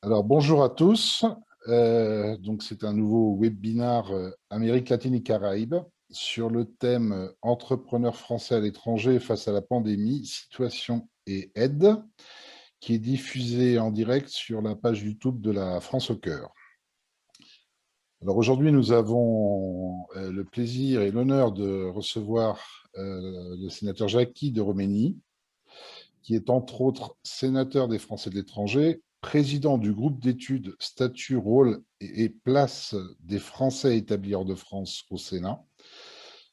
Alors, bonjour à tous. Donc, c'est un nouveau webinaire Amérique latine et Caraïbes sur le thème Entrepreneurs français à l'étranger face à la pandémie, situation et aide, qui est diffusé en direct sur la page YouTube de la France au Cœur. Alors, aujourd'hui, nous avons le plaisir et l'honneur de recevoir le sénateur Jacky de Roménie, qui est entre autres sénateur des Français de l'étranger, président du groupe d'études Statut, rôle et place des Français établis hors de France au Sénat,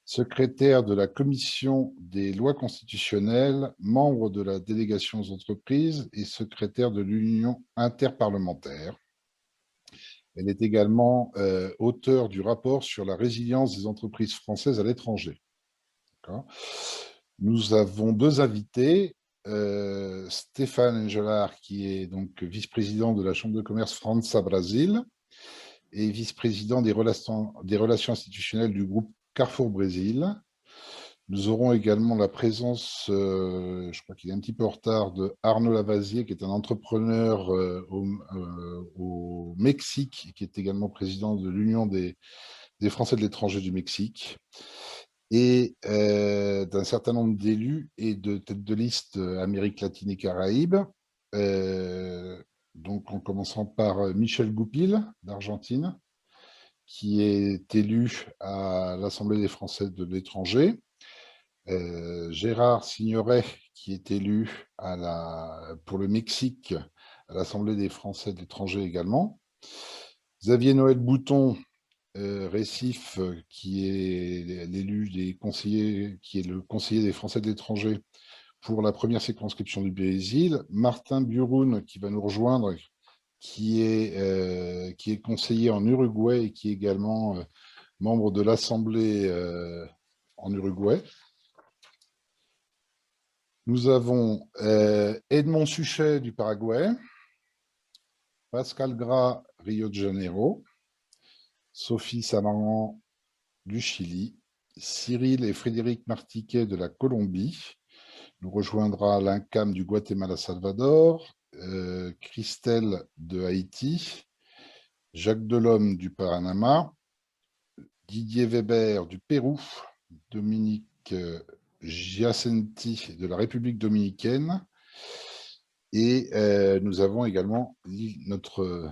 secrétaire de la commission des lois constitutionnelles, membre de la délégation aux entreprises et secrétaire de l'Union interparlementaire. Elle est également auteure du rapport sur la résilience des entreprises françaises à l'étranger. Nous avons deux invités, Stéphane Engelard, qui est donc vice-président de la Chambre de commerce França Brasil et vice-président des relations institutionnelles du groupe Carrefour Brésil. Nous aurons également la présence, je crois qu'il est un petit peu en retard, de Arnaud Lavasier, qui est un entrepreneur au Mexique, qui est également président de l'Union des Français de l'étranger du Mexique, et d'un certain nombre d'élus et de têtes de liste Amérique latine et Caraïbes. Donc, en commençant par Michel Goupil, d'Argentine, qui est élu à l'Assemblée des Français de l'étranger. Gérard Signoret, qui est élu pour le Mexique à l'Assemblée des Français de l'étranger également. Xavier Noël Bouton, Récif, qui est l'élu des conseillers, qui est le conseiller des Français de l'étranger pour la première circonscription du Brésil. Martin Buroun, qui va nous rejoindre, qui est conseiller en Uruguay et qui est également membre de l'Assemblée en Uruguay. Nous avons Edmond Suchet du Paraguay, Pascal Gras, Rio de Janeiro, Sophie Samaran du Chili, Cyril et Frédéric Martiquet de la Colombie, nous rejoindra l'INCAM du Guatemala-Salvador, Christelle de Haïti, Jacques Delhomme du Panama, Didier Weber du Pérou, Dominique Giacenti de la République dominicaine, et nous avons également notre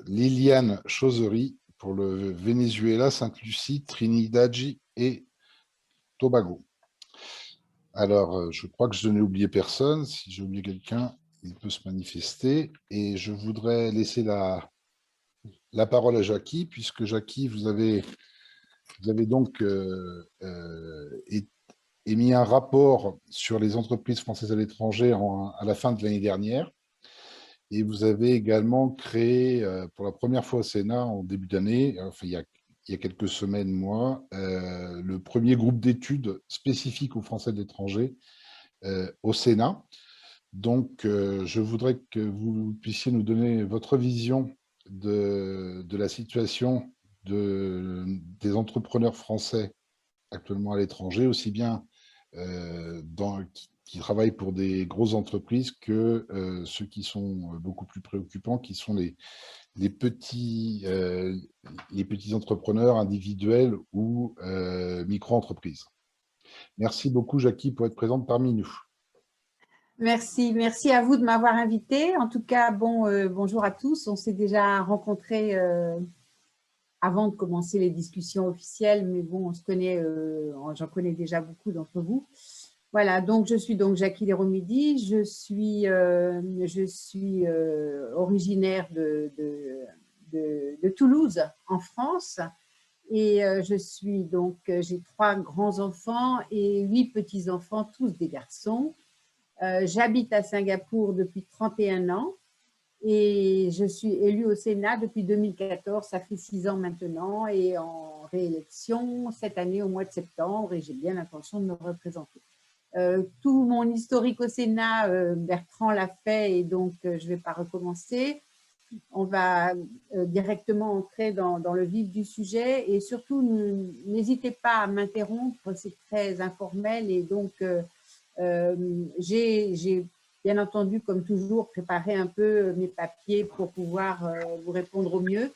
Liliane Chauserie pour le Venezuela, Sainte-Lucie, Trinidad et Tobago. Alors, je crois que je n'ai oublié personne. Si j'ai oublié quelqu'un, il peut se manifester. Et je voudrais laisser la parole à Jacky, puisque Jacky, vous avez donc émis un rapport sur les entreprises françaises à l'étranger à la fin de l'année dernière. Et vous avez également créé, pour la première fois au Sénat, en début d'année, enfin, il y a quelques semaines, mois, le premier groupe d'études spécifique aux Français de l'étranger au Sénat. Donc, je voudrais que vous puissiez nous donner votre vision de la situation des entrepreneurs français actuellement à l'étranger, aussi bien qui travaillent pour des grosses entreprises que ceux qui sont beaucoup plus préoccupants, qui sont les petits entrepreneurs individuels ou micro-entreprises. Merci beaucoup, Jacky, pour être présente parmi nous. Merci à vous de m'avoir invité. En tout cas, bonjour à tous. On s'est déjà rencontrés avant de commencer les discussions officielles, mais bon, on se connaît, j'en connais déjà beaucoup d'entre vous. Voilà, donc je suis donc Jacky de Roménie. Je suis originaire de Toulouse, en France. Et j'ai 3 grands-enfants et 8 petits-enfants, tous des garçons. J'habite à Singapour depuis 31 ans et je suis élue au Sénat depuis 2014, ça fait 6 ans maintenant, et en réélection cette année au mois de septembre, et j'ai bien l'intention de me représenter. Tout mon historique au Sénat, Bertrand l'a fait, et donc je ne vais pas recommencer. On va directement entrer dans le vif du sujet, et surtout n'hésitez pas à m'interrompre, c'est très informel, et donc j'ai bien entendu, comme toujours, préparer un peu mes papiers pour pouvoir vous répondre au mieux.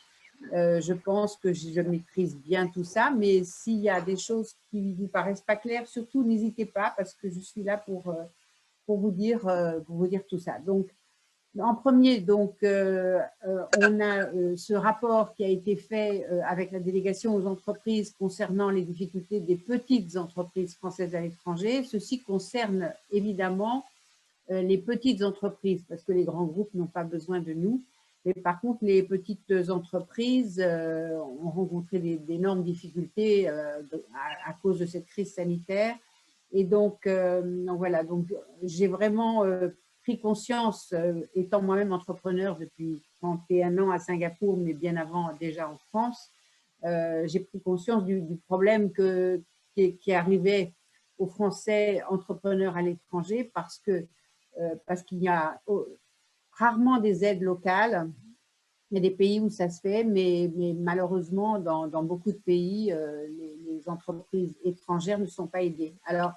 Je pense que je maîtrise bien tout ça, mais s'il y a des choses qui ne vous paraissent pas claires, surtout n'hésitez pas parce que je suis là pour vous dire tout ça. Donc, en premier, donc, on a ce rapport qui a été fait avec la délégation aux entreprises concernant les difficultés des petites entreprises françaises à l'étranger. Ceci concerne évidemment les petites entreprises parce que les grands groupes n'ont pas besoin de nous. Mais par contre, les petites entreprises ont rencontré d'énormes difficultés à cause de cette crise sanitaire. Et donc voilà, donc j'ai vraiment pris conscience, étant moi-même entrepreneur depuis 31 ans à Singapour, mais bien avant déjà en France, j'ai pris conscience du problème qui arrivait aux Français entrepreneurs à l'étranger parce qu'il y a rarement des aides locales. Il y a des pays où ça se fait, mais malheureusement, dans beaucoup de pays, les entreprises étrangères ne sont pas aidées. Alors,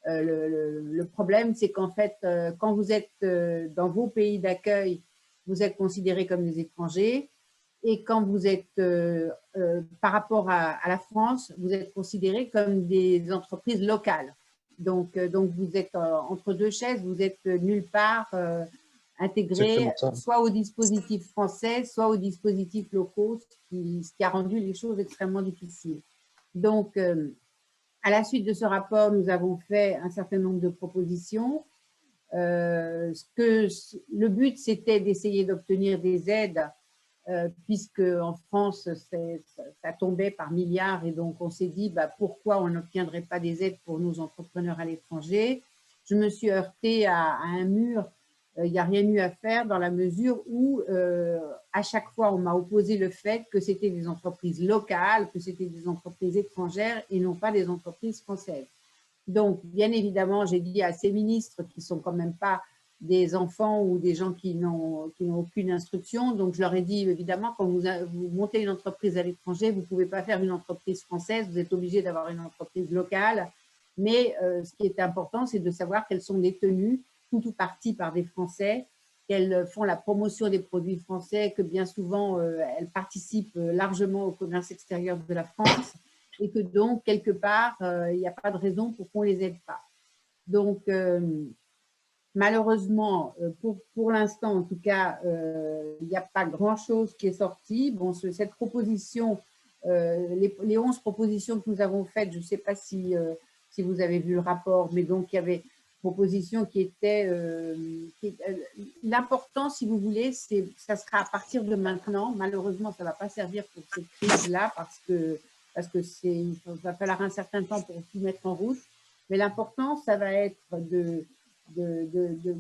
le problème, c'est qu'en fait, quand vous êtes dans vos pays d'accueil, vous êtes considérés comme des étrangers. Et quand vous êtes, par rapport à la France, vous êtes considérés comme des entreprises locales. Donc vous êtes entre deux chaises, vous êtes nulle part intégrés, soit au dispositif français, soit aux dispositifs locaux, ce qui a rendu les choses extrêmement difficiles. Donc, à la suite de ce rapport, nous avons fait un certain nombre de propositions. Le but, c'était d'essayer d'obtenir des aides, puisque en France, ça tombait par milliards, et donc on s'est dit pourquoi on n'obtiendrait pas des aides pour nos entrepreneurs à l'étranger. Je me suis heurtée à un mur. Il n'y a rien eu à faire dans la mesure où, à chaque fois, on m'a opposé le fait que c'était des entreprises locales, que c'était des entreprises étrangères et non pas des entreprises françaises. Donc, bien évidemment, j'ai dit à ces ministres qui ne sont quand même pas des enfants ou des gens qui n'ont aucune instruction. Donc, je leur ai dit, évidemment, quand vous montez une entreprise à l'étranger, vous ne pouvez pas faire une entreprise française, vous êtes obligé d'avoir une entreprise locale. Mais ce qui est important, c'est de savoir quelles sont détenues tout ou partie par des Français, qu'elles font la promotion des produits français, que bien souvent, elles participent largement au commerce extérieur de la France et que donc, quelque part, il n'y a pas de raison pour qu'on ne les aide pas. Donc, malheureusement, pour l'instant, en tout cas, il n'y a pas grand-chose qui est sorti. Bon, cette proposition, les 11 propositions que nous avons faites, je ne sais pas si vous avez vu le rapport, mais donc il y avait proposition qui était… l'important, si vous voulez, ça sera à partir de maintenant. Malheureusement, ça ne va pas servir pour cette crise-là parce que il va falloir un certain temps pour tout mettre en route. Mais l'important, ça va être de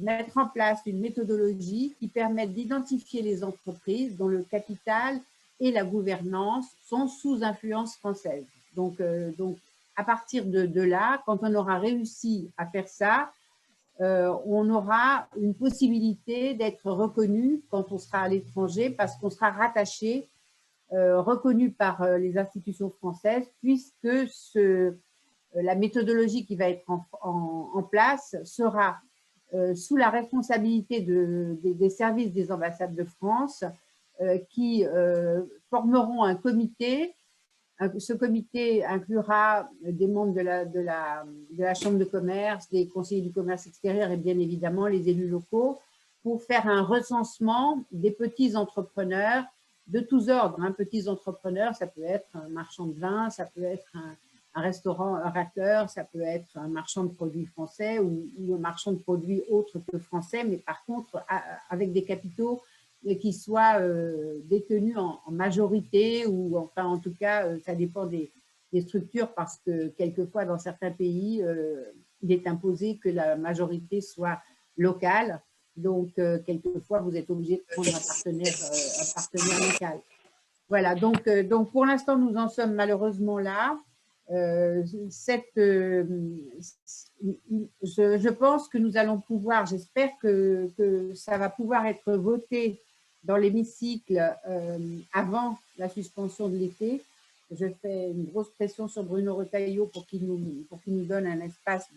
mettre en place une méthodologie qui permette d'identifier les entreprises dont le capital et la gouvernance sont sous influence française. Donc à partir de là, quand on aura réussi à faire ça, on aura une possibilité d'être reconnu quand on sera à l'étranger parce qu'on sera rattaché, reconnu par les institutions françaises, puisque la méthodologie qui va être en place sera sous la responsabilité des services des ambassades de France qui formeront un comité. Ce comité inclura des membres de la Chambre de commerce, des conseillers du commerce extérieur et bien évidemment les élus locaux pour faire un recensement des petits entrepreneurs de tous ordres. Petits entrepreneurs, ça peut être un marchand de vin, ça peut être un restaurant, un racleur, ça peut être un marchand de produits français ou un marchand de produits autres que français, mais par contre avec des capitaux qui soient détenus en majorité ou enfin en tout cas ça dépend des structures parce que quelquefois dans certains pays il est imposé que la majorité soit locale, donc quelquefois vous êtes obligé de prendre un partenaire local. Voilà, donc pour l'instant nous en sommes malheureusement là. Je pense que nous allons pouvoir, j'espère que ça va pouvoir être voté dans l'hémicycle avant la suspension de l'été. Je fais une grosse pression sur Bruno Retailleau pour qu'il nous donne un espace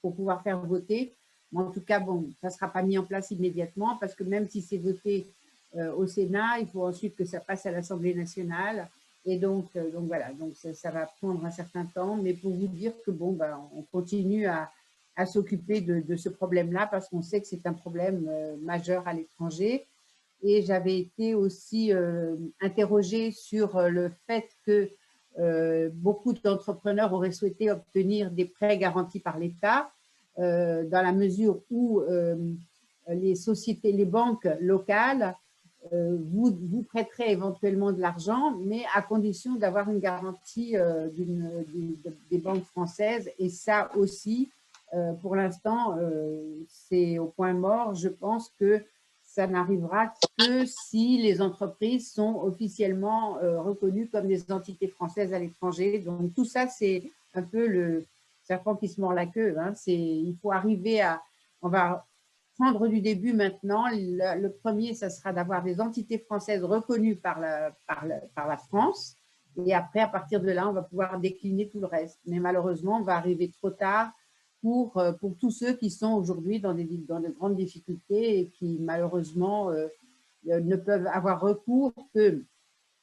pour pouvoir faire voter. Mais en tout cas, bon, ça ne sera pas mis en place immédiatement parce que même si c'est voté au Sénat, il faut ensuite que ça passe à l'Assemblée nationale. Et donc voilà, donc ça va prendre un certain temps. Mais pour vous dire que bon, ben, on continue à s'occuper de ce problème-là parce qu'on sait que c'est un problème majeur à l'étranger. Et j'avais été aussi interrogée sur le fait que beaucoup d'entrepreneurs auraient souhaité obtenir des prêts garantis par l'État, dans la mesure où les sociétés, les banques locales vous prêteraient éventuellement de l'argent, mais à condition d'avoir une garantie des banques françaises. Et ça aussi, pour l'instant, c'est au point mort. Je pense que ça n'arrivera que si les entreprises sont officiellement reconnues comme des entités françaises à l'étranger. Donc tout ça, c'est un peu le serpent qui se mord la queue. Hein. Il faut arriver à... On va prendre du début maintenant. Le premier, ça sera d'avoir des entités françaises reconnues par la France. Et après, à partir de là, on va pouvoir décliner tout le reste. Mais malheureusement, on va arriver trop tard pour tous ceux qui sont aujourd'hui dans de grandes difficultés et qui, malheureusement, ne peuvent avoir recours que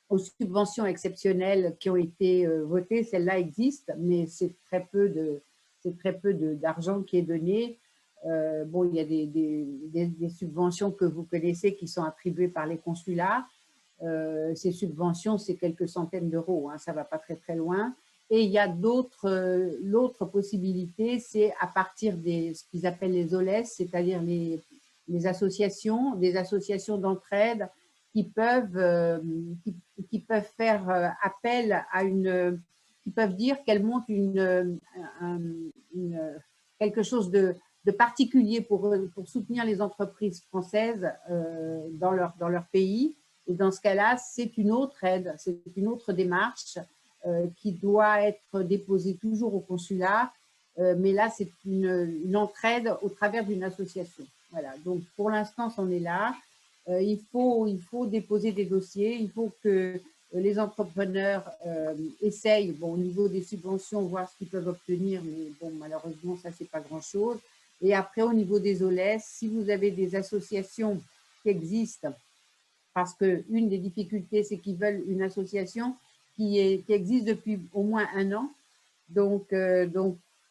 aux subventions exceptionnelles qui ont été votées. Celles-là existent, mais c'est très peu d'argent qui est donné. Bon, il y a des subventions que vous connaissez qui sont attribuées par les consulats. Ces subventions, c'est quelques centaines d'euros, hein, ça ne va pas très très loin. Et il y a l'autre possibilité, c'est à partir ce qu'ils appellent les OLES, c'est-à-dire des associations d'entraide qui peuvent, qui peuvent faire appel à qui peuvent dire qu'elles montent quelque chose de particulier pour soutenir les entreprises françaises dans leur pays. Et dans ce cas-là, c'est une autre aide, c'est une autre démarche qui doit être déposée toujours au consulat. Mais là, c'est une entraide au travers d'une association. Voilà. Donc, pour l'instant, c'en est là. Il faut déposer des dossiers. Il faut que les entrepreneurs essayent, bon, au niveau des subventions, voir ce qu'ils peuvent obtenir. Mais bon, malheureusement, ça, c'est pas grand-chose. Et après, au niveau des OLES, si vous avez des associations qui existent, parce qu'une des difficultés, c'est qu'ils veulent une association qui existe depuis au moins 1 an. Donc,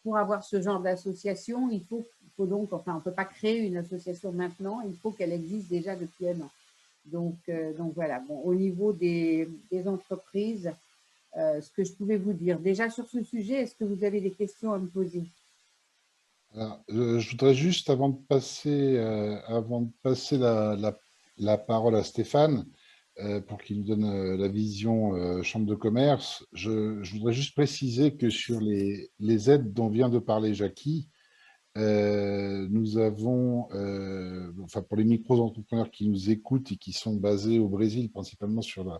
pour avoir ce genre d'association, il faut donc, enfin, on ne peut pas créer une association maintenant, il faut qu'elle existe déjà depuis 1 an. Donc voilà, bon, au niveau des entreprises, ce que je pouvais vous dire. Déjà sur ce sujet, est-ce que vous avez des questions à me poser? Alors, je voudrais juste, avant de passer la parole à Stéphane, pour qu'il nous donne la vision Chambre de commerce, je voudrais juste préciser que sur les aides dont vient de parler Jackie, nous avons, enfin pour les micro-entrepreneurs qui nous écoutent et qui sont basés au Brésil, principalement sur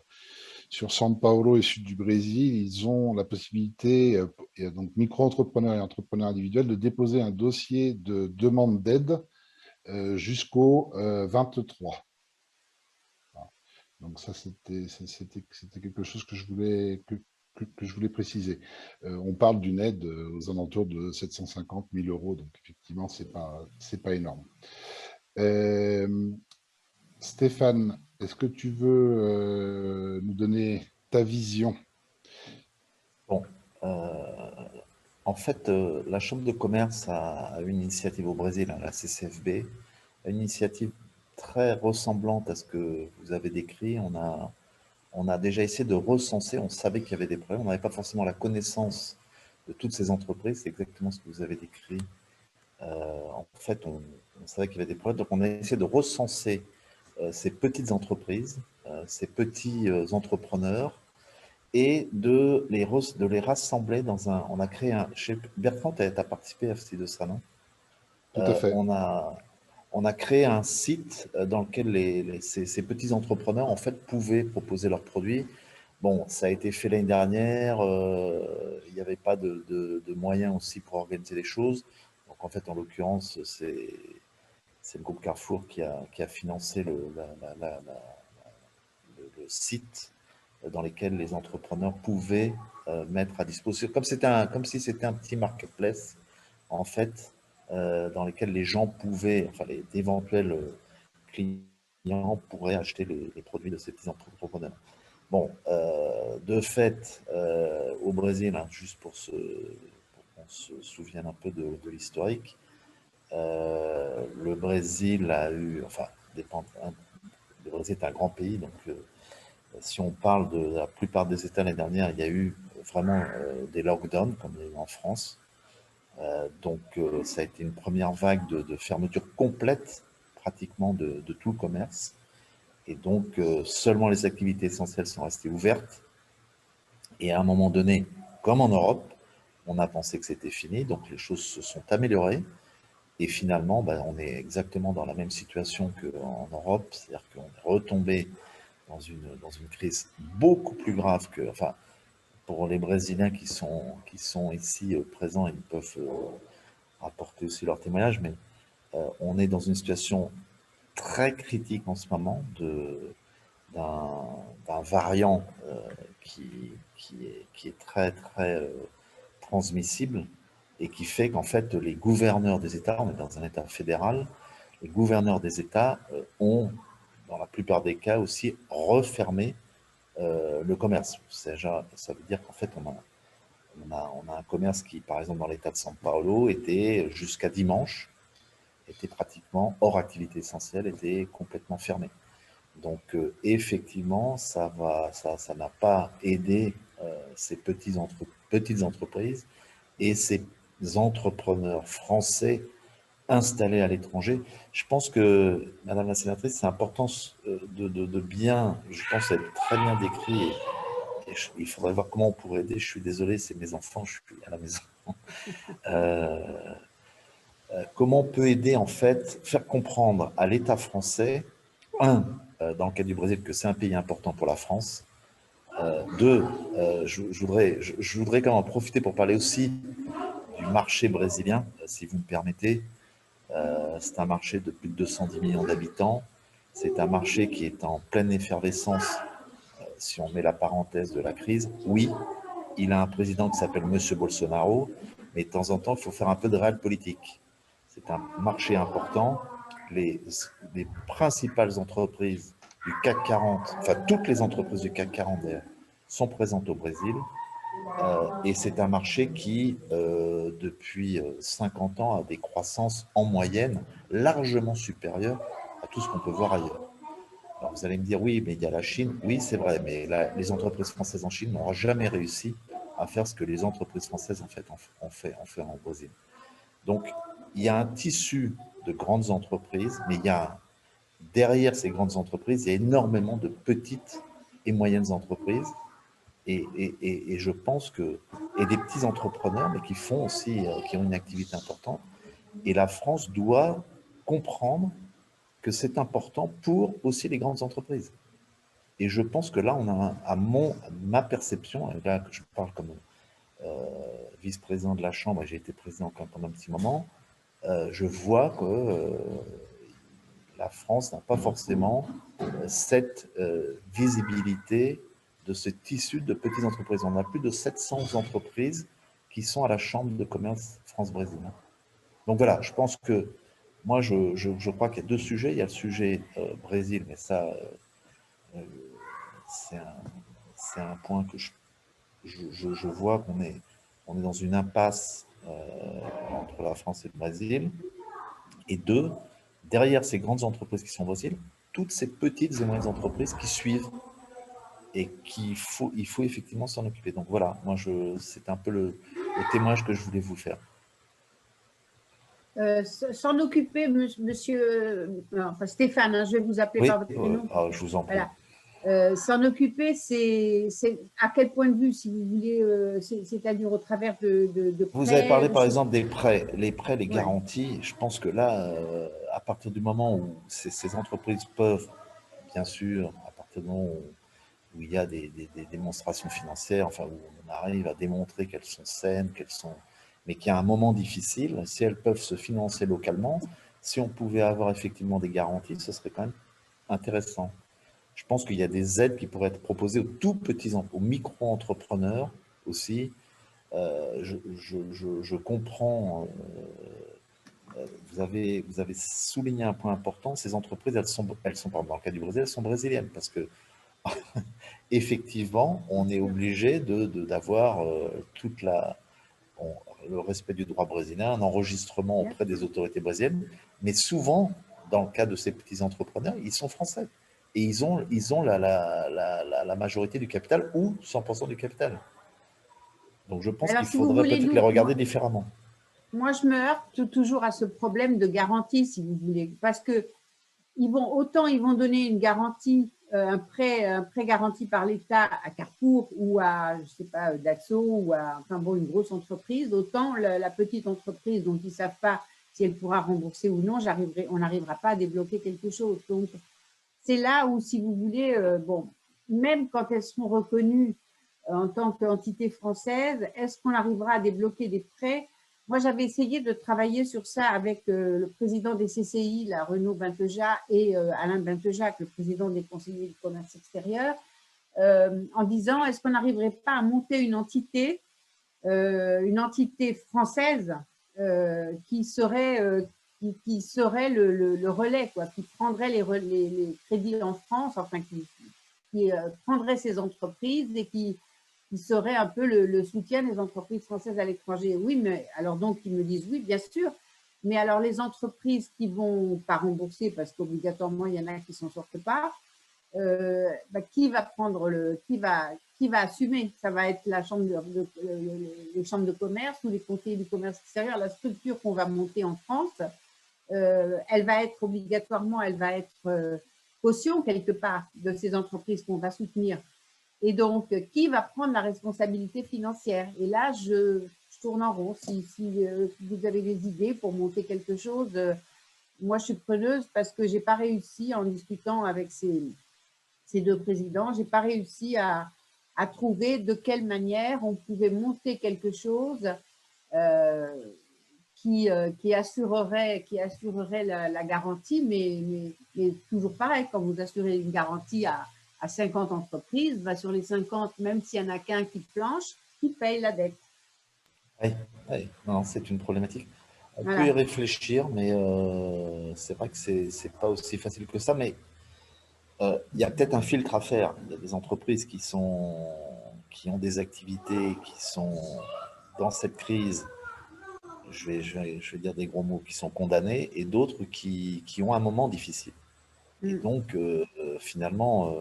São Paulo et sud du Brésil, ils ont la possibilité, donc micro-entrepreneurs et entrepreneurs individuels, de déposer un dossier de demande d'aide jusqu'au 23. Voilà. Donc ça, c'était quelque chose que je voulais préciser. On parle d'une aide aux alentours de 750 000 euros, donc effectivement, c'est pas énorme. Stéphane, est-ce que tu veux nous donner ta vision? Bon, en fait, la Chambre de commerce a une initiative au Brésil, hein, la CCFB, une initiative très ressemblante à ce que vous avez décrit. On a déjà essayé de recenser, on savait qu'il y avait des problèmes, on n'avait pas forcément la connaissance de toutes ces entreprises, c'est exactement ce que vous avez décrit. En fait, on savait qu'il y avait des problèmes, donc on a essayé de recenser ces petites entreprises, ces petits entrepreneurs, et de les rassembler dans un... On a créé un... Bertrand, tu as participé à de ça, non? Tout à fait. On a créé un site dans lequel ces petits entrepreneurs, en fait, pouvaient proposer leurs produits. Bon, ça a été fait l'année dernière, il n'y avait pas de moyens aussi pour organiser les choses. Donc, en fait, en l'occurrence, c'est le groupe Carrefour qui a financé le site dans lesquels les entrepreneurs pouvaient mettre à disposition, comme si c'était un petit marketplace, en fait, dans lesquels les gens pouvaient, enfin d'éventuels clients pourraient acheter les produits de ces petits entrepreneurs. Bon, de fait, au Brésil, hein, juste pour qu'on se souvienne un peu de l'historique, le Brésil a eu, enfin, le Brésil est un grand pays, donc si on parle de la plupart des États l'année dernière, il y a eu vraiment des lockdowns, comme il y a eu en France. Donc, ça a été une première vague de fermeture complète, pratiquement, de tout le commerce. Et donc, seulement les activités essentielles sont restées ouvertes. Et à un moment donné, comme en Europe, on a pensé que c'était fini, donc les choses se sont améliorées. Et finalement, ben, on est exactement dans la même situation qu'en Europe, c'est-à-dire qu'on est retombé dans une crise beaucoup plus grave que, enfin, pour les Brésiliens qui sont ici présents, ils peuvent apporter aussi leur témoignage, mais on est dans une situation très critique en ce moment d'un variant qui est très, très transmissible et qui fait qu'en fait, les gouverneurs des États, on est dans un État fédéral, les gouverneurs des États ont, dans la plupart des cas aussi, refermé le commerce. Ça veut dire qu'en fait, on a un commerce qui, par exemple, dans l'État de São Paulo, était jusqu'à dimanche, était pratiquement hors activité essentielle, était complètement fermé. Donc, effectivement, ça n'a pas aidé ces petites entreprises et ces entrepreneurs français installés à l'étranger. Je pense que, Madame la sénatrice, c'est important de bien, je pense, être très bien décrit. Il faudrait voir comment on pourrait aider. Je suis désolé, c'est mes enfants, je suis à la maison. Comment on peut aider, en fait, faire comprendre à l'État français, dans le cas du Brésil, que c'est un pays important pour la France. Deux, je voudrais quand même en profiter pour parler aussi du marché brésilien, si vous me permettez. C'est un marché de plus de 210 millions d'habitants. C'est un marché qui est en pleine effervescence, si on met la parenthèse de la crise. Oui, il a un président qui s'appelle Monsieur Bolsonaro, mais de temps en temps, il faut faire un peu de réel politique. C'est un marché important. Les principales entreprises du CAC 40, enfin toutes les entreprises du CAC 40 sont présentes au Brésil. Et c'est un marché qui, depuis 50 ans, a des croissances en moyenne largement supérieures à tout ce qu'on peut voir ailleurs. Alors vous allez me dire, oui, mais il y a la Chine. Oui, c'est vrai, mais les entreprises françaises en Chine n'ont jamais réussi à faire ce que les entreprises françaises en fait, ont fait en Brésil. Donc, il y a un tissu de grandes entreprises, mais derrière ces grandes entreprises, il y a énormément de petites et moyennes entreprises. Et je pense que, et des petits entrepreneurs, mais qui font aussi, qui ont une activité importante. Et la France doit comprendre que c'est important pour aussi les grandes entreprises. Et je pense que là, on a, à ma perception, et là je parle comme vice-président de la Chambre, et j'ai été président pendant un petit moment, je vois que la France n'a pas forcément cette visibilité de ce tissu de petites entreprises. On a plus de 700 entreprises qui sont à la Chambre de commerce France-Brésil. Donc voilà, je pense que moi, je crois qu'il y a deux sujets. Il y a le sujet Brésil, mais ça, c'est un point que je vois on est dans une impasse entre la France et le Brésil. Et deux, derrière ces grandes entreprises qui sont au Brésil, toutes ces petites et moyennes entreprises qui suivent et il faut effectivement s'en occuper. Donc voilà, moi, c'est un peu le témoignage que je voulais vous faire. S'en occuper, monsieur, enfin Stéphane, hein, je vais vous appeler Oui, par votre prénom. je vous en prie. Voilà. S'en occuper, c'est à quel point de vue, si vous voulez, c'est-à-dire au travers de prêts. Vous avez parlé par exemple des prêts, les Ouais. garanties. Je pense que là, à partir du moment où ces entreprises peuvent, bien sûr, à partir du moment où il y a des démonstrations financières, enfin où on arrive à démontrer qu'elles sont saines, mais qu'il y a un moment difficile, si elles peuvent se financer localement, si on pouvait avoir effectivement des garanties, ce serait quand même intéressant. Je pense qu'il y a des aides qui pourraient être proposées aux tout petits, aux micro-entrepreneurs aussi. Je comprends vous avez souligné un point important, ces entreprises, elles sont dans le cas du Brésil, elles sont brésiliennes, parce que effectivement, on est obligé d'avoir toute le respect du droit brésilien, un enregistrement auprès des autorités brésiliennes, mais souvent, dans le cas de ces petits entrepreneurs, ils sont français. Et ils ont la majorité du capital ou 100% du capital. Donc je pense Alors, qu'il si vous faudrait voulez, peut-être les regarder différemment. moi, je me heurte toujours à ce problème de garantie, si vous voulez, parce que autant ils vont donner une garantie, un prêt garanti par l'État à Carrefour ou à, je sais pas, Dassault ou à, enfin bon, une grosse entreprise, autant la petite entreprise dont ils ne savent pas si elle pourra rembourser ou non, on n'arrivera pas à débloquer quelque chose. Donc, c'est là où, si vous voulez, bon, même quand elles seront reconnues en tant qu'entité française, est-ce qu'on arrivera à débloquer des prêts? Moi, j'avais essayé de travailler sur ça avec le président des CCI, la Renaud Benteja, et Alain Bentejac, le président des conseillers du commerce extérieur, en disant, est-ce qu'on n'arriverait pas à monter une entité française qui serait, qui serait le relais, quoi, qui prendrait les crédits en France, enfin, qui prendrait ces entreprises et qui serait un peu le soutien des entreprises françaises à l'étranger. Oui, mais alors donc ils me disent oui, bien sûr. Mais alors les entreprises qui vont pas rembourser parce qu'obligatoirement il y en a qui s'en sortent pas, qui va prendre qui va assumer? Ça va être la chambre les chambres de commerce ou les conseillers du commerce extérieur. La structure qu'on va monter en France, elle va être obligatoirement, elle va être caution quelque part de ces entreprises qu'on va soutenir. Et donc, qui va prendre la responsabilité financière? Et là, je tourne en rond. Si vous avez des idées pour monter quelque chose, moi, je suis preneuse parce que je n'ai pas réussi, en discutant avec ces deux présidents, je n'ai pas réussi à trouver de quelle manière on pouvait monter quelque chose qui assurerait la garantie, mais toujours pareil, quand vous assurez une garantie à 50 entreprises, bah sur les 50, même s'il n'y en a qu'un qui planche, qui paye la dette. Oui, oui. Non, c'est une problématique. On peut y Voilà. réfléchir, mais c'est vrai que c'est pas aussi facile que ça. Mais il y a peut-être un filtre à faire. Il y a des entreprises qui ont des activités qui sont dans cette crise, je vais dire des gros mots, qui sont condamnées, et d'autres qui ont un moment difficile. Et donc, finalement,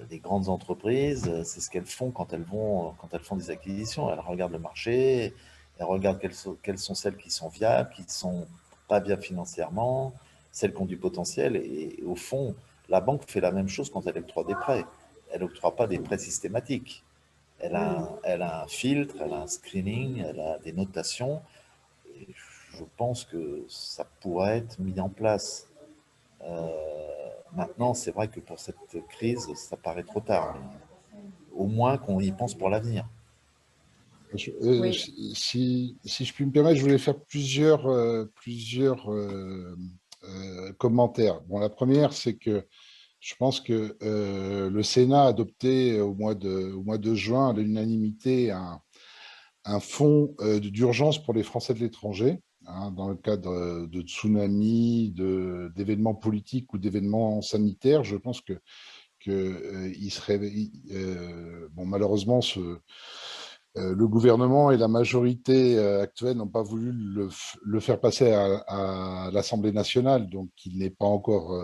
les grandes entreprises, c'est ce qu'elles font quand elles font des acquisitions. Elles regardent le marché, elles regardent quelles sont celles qui sont viables, qui ne sont pas viables financièrement, celles qui ont du potentiel. Et au fond, la banque fait la même chose quand elle octroie des prêts. Elle n'octroie pas des prêts systématiques. Elle a un filtre, elle a un screening, elle a des notations. Et je pense que ça pourrait être mis en place. Maintenant, c'est vrai que pour cette crise, ça paraît trop tard. Mais au moins qu'on y pense pour l'avenir. Oui. Si je puis me permettre, je voulais faire plusieurs commentaires. Bon, la première, c'est que je pense que le Sénat a adopté au mois de juin à l'unanimité un fonds d'urgence pour les Français de l'étranger, hein, dans le cadre de tsunamis, d'événements politiques ou d'événements sanitaires. Je pense que il serait bon, malheureusement le gouvernement et la majorité actuelle n'ont pas voulu le faire passer à l'Assemblée nationale, donc il n'est pas encore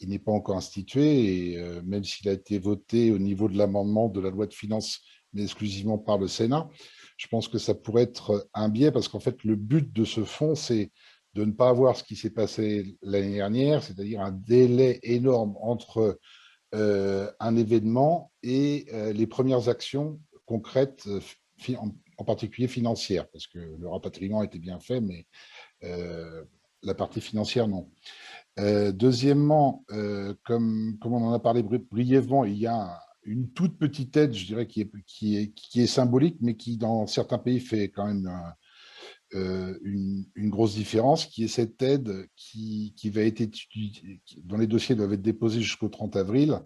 il n'est pas encore institué, et même s'il a été voté au niveau de l'amendement de la loi de finances, mais exclusivement par le Sénat, je pense que ça pourrait être un biais, parce qu'en fait le but de ce fonds, c'est de ne pas avoir ce qui s'est passé l'année dernière, c'est-à-dire un délai énorme entre un événement et les premières actions concrètes, en particulier financières, parce que le rapatriement était bien fait, mais la partie financière, non. Deuxièmement, comme on en a parlé brièvement, il y a une toute petite aide, je dirais, qui est symbolique, mais qui, dans certains pays, fait quand même une grosse différence, qui est cette aide qui va être étudiée, dont les dossiers doivent être déposés jusqu'au 30 avril,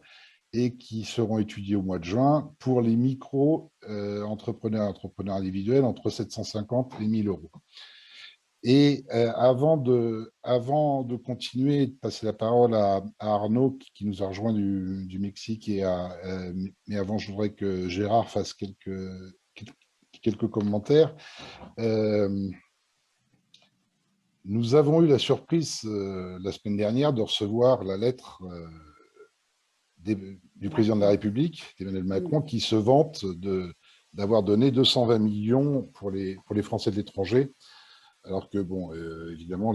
et qui seront étudiés au mois de juin pour les micro-entrepreneurs et entrepreneurs individuels entre 750 et 1 000 euros. Et avant de continuer, de passer la parole à Arnaud, qui nous a rejoint du Mexique, mais avant, je voudrais que Gérard fasse quelques commentaires. Nous avons eu la surprise la semaine dernière de recevoir la lettre du président de la République, Emmanuel Macron, qui se vante d'avoir donné 220 millions pour les Français de l'étranger, alors que, bon, évidemment,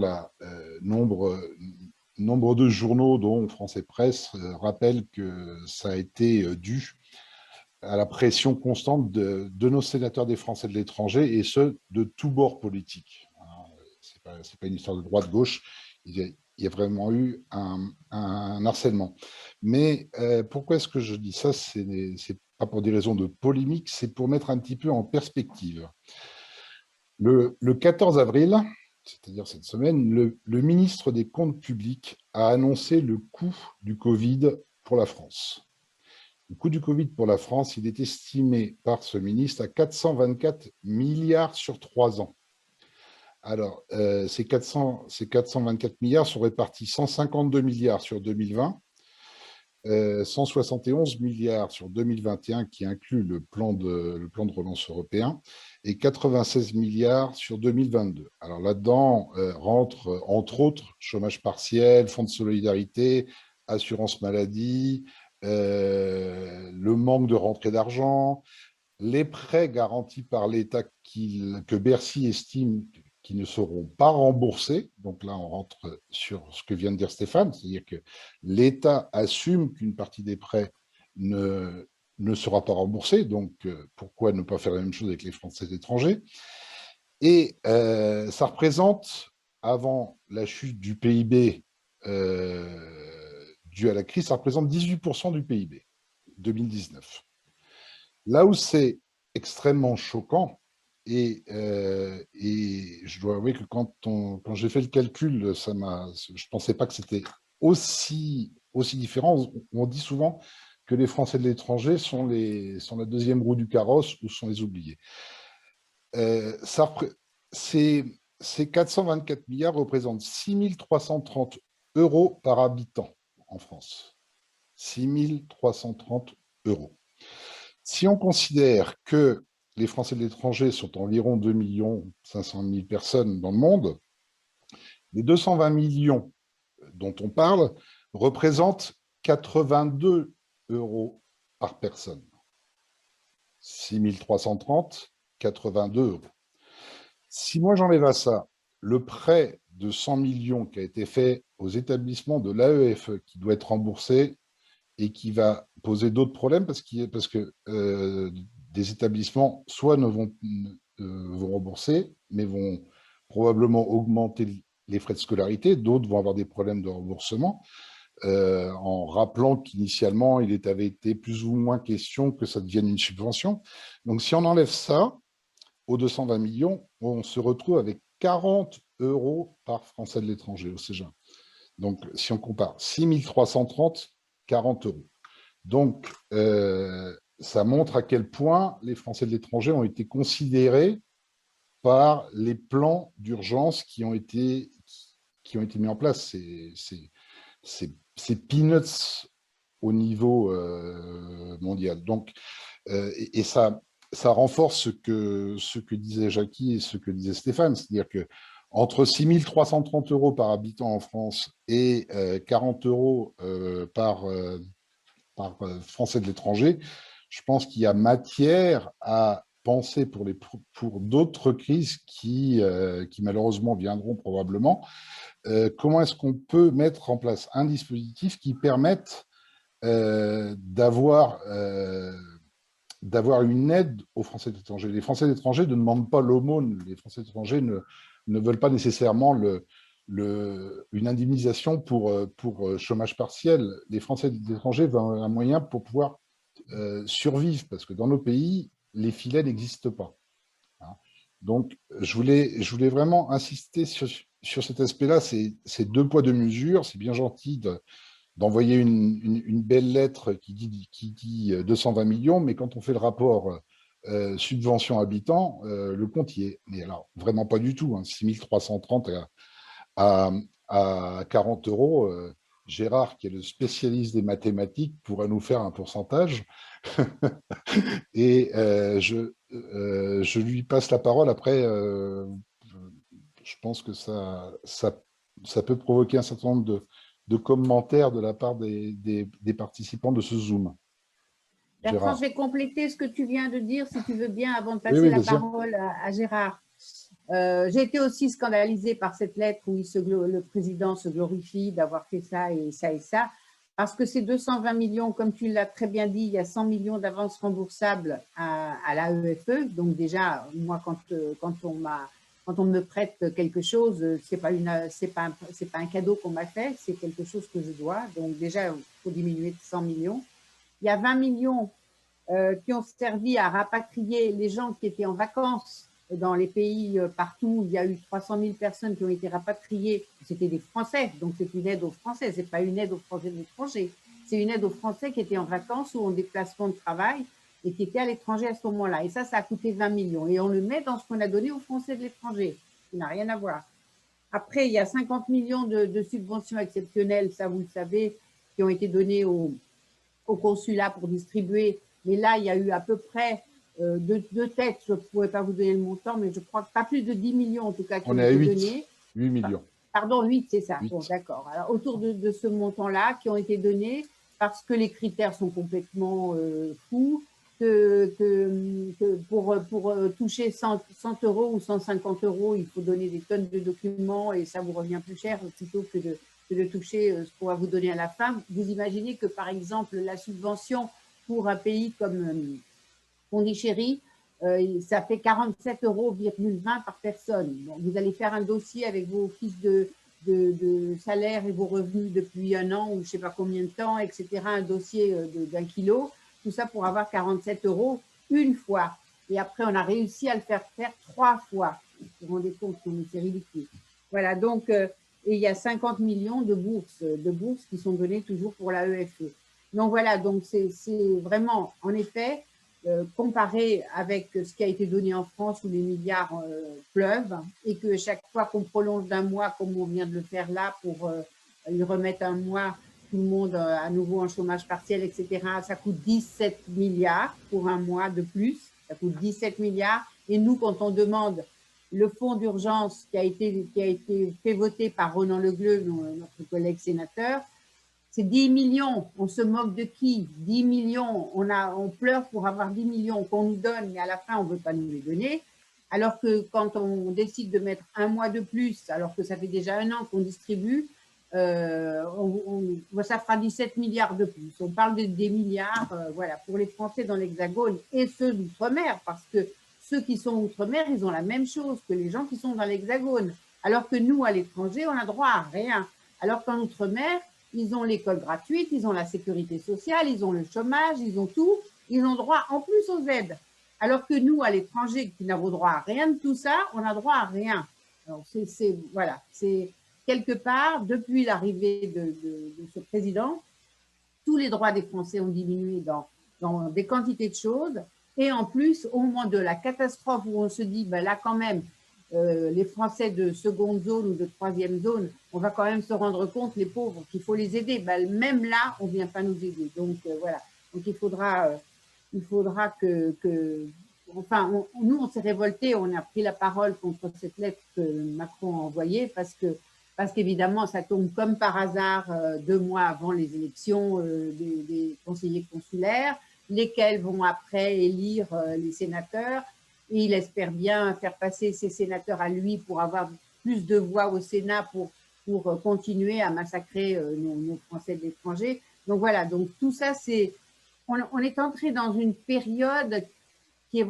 nombre de journaux, dont France et Presse, rappellent que ça a été dû à la pression constante de nos sénateurs des Français de l'étranger, et ce, de tous bords politiques. C'est pas une histoire de droite-gauche, il y a vraiment eu un harcèlement. Mais pourquoi est-ce que je dis ça? C'est pas pour des raisons de polémique, c'est pour mettre un petit peu en perspective. Le 14 avril, c'est-à-dire cette semaine, le ministre des Comptes publics a annoncé le coût du Covid pour la France. Le coût du Covid pour la France, il est estimé par ce ministre à 424 milliards sur 3 ans. Alors, ces 424 milliards sont répartis 152 milliards sur 2020, 171 milliards sur 2021, qui inclut le plan de relance européen, et 96 milliards sur 2022. Alors là-dedans rentre, entre autres, chômage partiel, fonds de solidarité, assurance maladie, le manque de rentrée d'argent, les prêts garantis par l'État que Bercy estime qui ne seront pas remboursés. Donc là, on rentre sur ce que vient de dire Stéphane, c'est-à-dire que l'État assume qu'une partie des prêts ne sera pas remboursée. Donc, pourquoi ne pas faire la même chose avec les Français étrangers? Et ça représente, avant la chute du PIB due à la crise, ça représente 18% du PIB 2019. Là où c'est extrêmement choquant, et je dois avouer que quand j'ai fait le calcul, je ne pensais pas que c'était aussi différent. On dit souvent que les Français de l'étranger sont la deuxième roue du carrosse ou sont les oubliés. Ces 424 milliards représentent 6 330 € par habitant en France. 6 330 €. Si on considère que les Français de l'étranger sont environ 2 500 000 personnes dans le monde, les 220 millions dont on parle représentent 82 € par personne. 6 330, 82 €. Si moi j'enlève à ça le prêt de 100 millions qui a été fait aux établissements de l'AEFE, qui doit être remboursé et qui va poser d'autres problèmes parce que des établissements soit vont rembourser, mais vont probablement augmenter les frais de scolarité, d'autres vont avoir des problèmes de remboursement, en rappelant qu'initialement, il avait été plus ou moins question que ça devienne une subvention. Donc, si on enlève ça aux 220 millions, on se retrouve avec 40 € par Français de l'étranger au CEGEA. Donc, si on compare 6 330, 40 €. Donc, ça montre à quel point les Français de l'étranger ont été considérés par les plans d'urgence qui ont été mis en place. C'est peanuts au niveau mondial. Donc, et ça renforce ce que disait Jackie et ce que disait Stéphane, c'est-à-dire que entre 6 330 € par habitant en France et 40 € par Français de l'étranger, je pense qu'il y a matière à penser pour d'autres crises qui malheureusement viendront probablement. Comment est-ce qu'on peut mettre en place un dispositif qui permette d'avoir une aide aux Français de l'étranger? Les Français de l'étranger ne demandent pas l'aumône. Les Français de l'étranger ne veulent pas nécessairement une indemnisation pour chômage partiel. Les Français de l'étranger veulent un moyen pour pouvoir survivre, parce que dans nos pays, les filets n'existent pas. Hein. Donc, je voulais vraiment insister sur cet aspect-là. C'est 2 poids, 2 mesures. C'est bien gentil d'envoyer une belle lettre qui dit 220 millions, mais quand on fait le rapport subvention habitant, le compte y est. Mais alors, vraiment pas du tout. Hein, 6 330 à 40 euros. Gérard, qui est le spécialiste des mathématiques, pourra nous faire un pourcentage. Et je lui passe la parole après. Je pense que ça peut provoquer un certain nombre de commentaires de la part des participants de ce Zoom. Bertrand, Gérard. je vais compléter ce que tu viens de dire, si tu veux bien, avant de passer Oui, la vas-y. parole à Gérard. J'ai été aussi scandalisée par cette lettre où le président se glorifie d'avoir fait ça et ça et ça, parce que ces 220 millions, comme tu l'as très bien dit, il y a 100 millions d'avances remboursables à l'AEFE. Donc déjà, moi, quand on me prête quelque chose, c'est pas un cadeau qu'on m'a fait, c'est quelque chose que je dois. Donc déjà, il faut diminuer de 100 millions. Il y a 20 millions qui ont servi à rapatrier les gens qui étaient en vacances dans les pays partout. Il y a eu 300 000 personnes qui ont été rapatriées. C'était des Français, donc c'est une aide aux Français. Ce n'est pas une aide aux Français de l'étranger. C'est une aide aux Français qui étaient en vacances ou en déplacement de travail et qui étaient à l'étranger à ce moment-là. Et ça a coûté 20 millions. Et on le met dans ce qu'on a donné aux Français de l'étranger, qui n'a rien à voir. Après, il y a 50 millions de subventions exceptionnelles, ça vous le savez, qui ont été données au consulat pour distribuer. Mais là, il y a eu à peu près deux têtes, je ne pourrais pas vous donner le montant, mais je crois que pas plus de 10 millions en tout cas qui ont été donnés. 8 millions. Pardon, 8, c'est ça. 8. Bon, d'accord. Alors, autour de ce montant-là, qui ont été donnés parce que les critères sont complètement fous, que pour toucher 100 euros ou 150 euros, il faut donner des tonnes de documents et ça vous revient plus cher plutôt que de toucher ce qu'on va vous donner à la fin. Vous imaginez que, par exemple, la subvention pour un pays comme Pondichéry, ça fait 47,20 € par personne. Donc, vous allez faire un dossier avec vos fiches de salaire et vos revenus depuis un an ou je ne sais pas combien de temps, etc. Un dossier d'1 kilo, tout ça pour avoir 47 € une fois. Et après, on a réussi à le faire 3 fois. Vous vous rendez compte, c'est ridicule. Voilà, donc, et il y a 50 millions de bourses qui sont données toujours pour l'AEFE. Donc voilà, donc c'est vraiment, en effet, comparé avec ce qui a été donné en France où les milliards pleuvent et que chaque fois qu'on prolonge d'un mois, comme on vient de le faire là, pour lui remettre un mois, tout le monde à nouveau en chômage partiel, etc., ça coûte 17 milliards pour un mois de plus, ça coûte 17 milliards. Et nous, quand on demande le fonds d'urgence qui a été fait voter par Ronan Le Gleut, notre collègue sénateur, c'est 10 millions. On se moque de qui? 10 millions. On pleure pour avoir 10 millions qu'on nous donne, mais à la fin, on ne veut pas nous les donner. Alors que quand on décide de mettre un mois de plus, alors que ça fait déjà un an qu'on distribue, ça fera 17 milliards de plus. On parle des milliards voilà, pour les Français dans l'Hexagone et ceux d'outre-mer, parce que ceux qui sont outre-mer, ils ont la même chose que les gens qui sont dans l'Hexagone. Alors que nous, à l'étranger, on n'a droit à rien. Alors qu'en outre-mer, ils ont l'école gratuite, ils ont la sécurité sociale, ils ont le chômage, ils ont tout. Ils ont droit en plus aux aides. Alors que nous, à l'étranger, qui n'avons droit à rien de tout ça, on n'a droit à rien. Alors, voilà, c'est quelque part, depuis l'arrivée de ce président, tous les droits des Français ont diminué dans des quantités de choses. Et en plus, au moment de la catastrophe où on se dit, ben là quand même, les Français de seconde zone ou de troisième zone, on va quand même se rendre compte, les pauvres, qu'il faut les aider. Ben, même là, on ne vient pas nous aider. Donc, voilà. Donc, il faudra que enfin, nous, on s'est révoltés, on a pris la parole contre cette lettre que Macron a envoyée parce qu'évidemment, ça tombe comme par hasard 2 mois avant les élections des conseillers consulaires, lesquels vont après élire les sénateurs. Et il espère bien faire passer ces sénateurs à lui pour avoir plus de voix au Sénat pour continuer à massacrer nos Français de l'étranger. Donc voilà, donc tout ça, on est entré dans une période qui est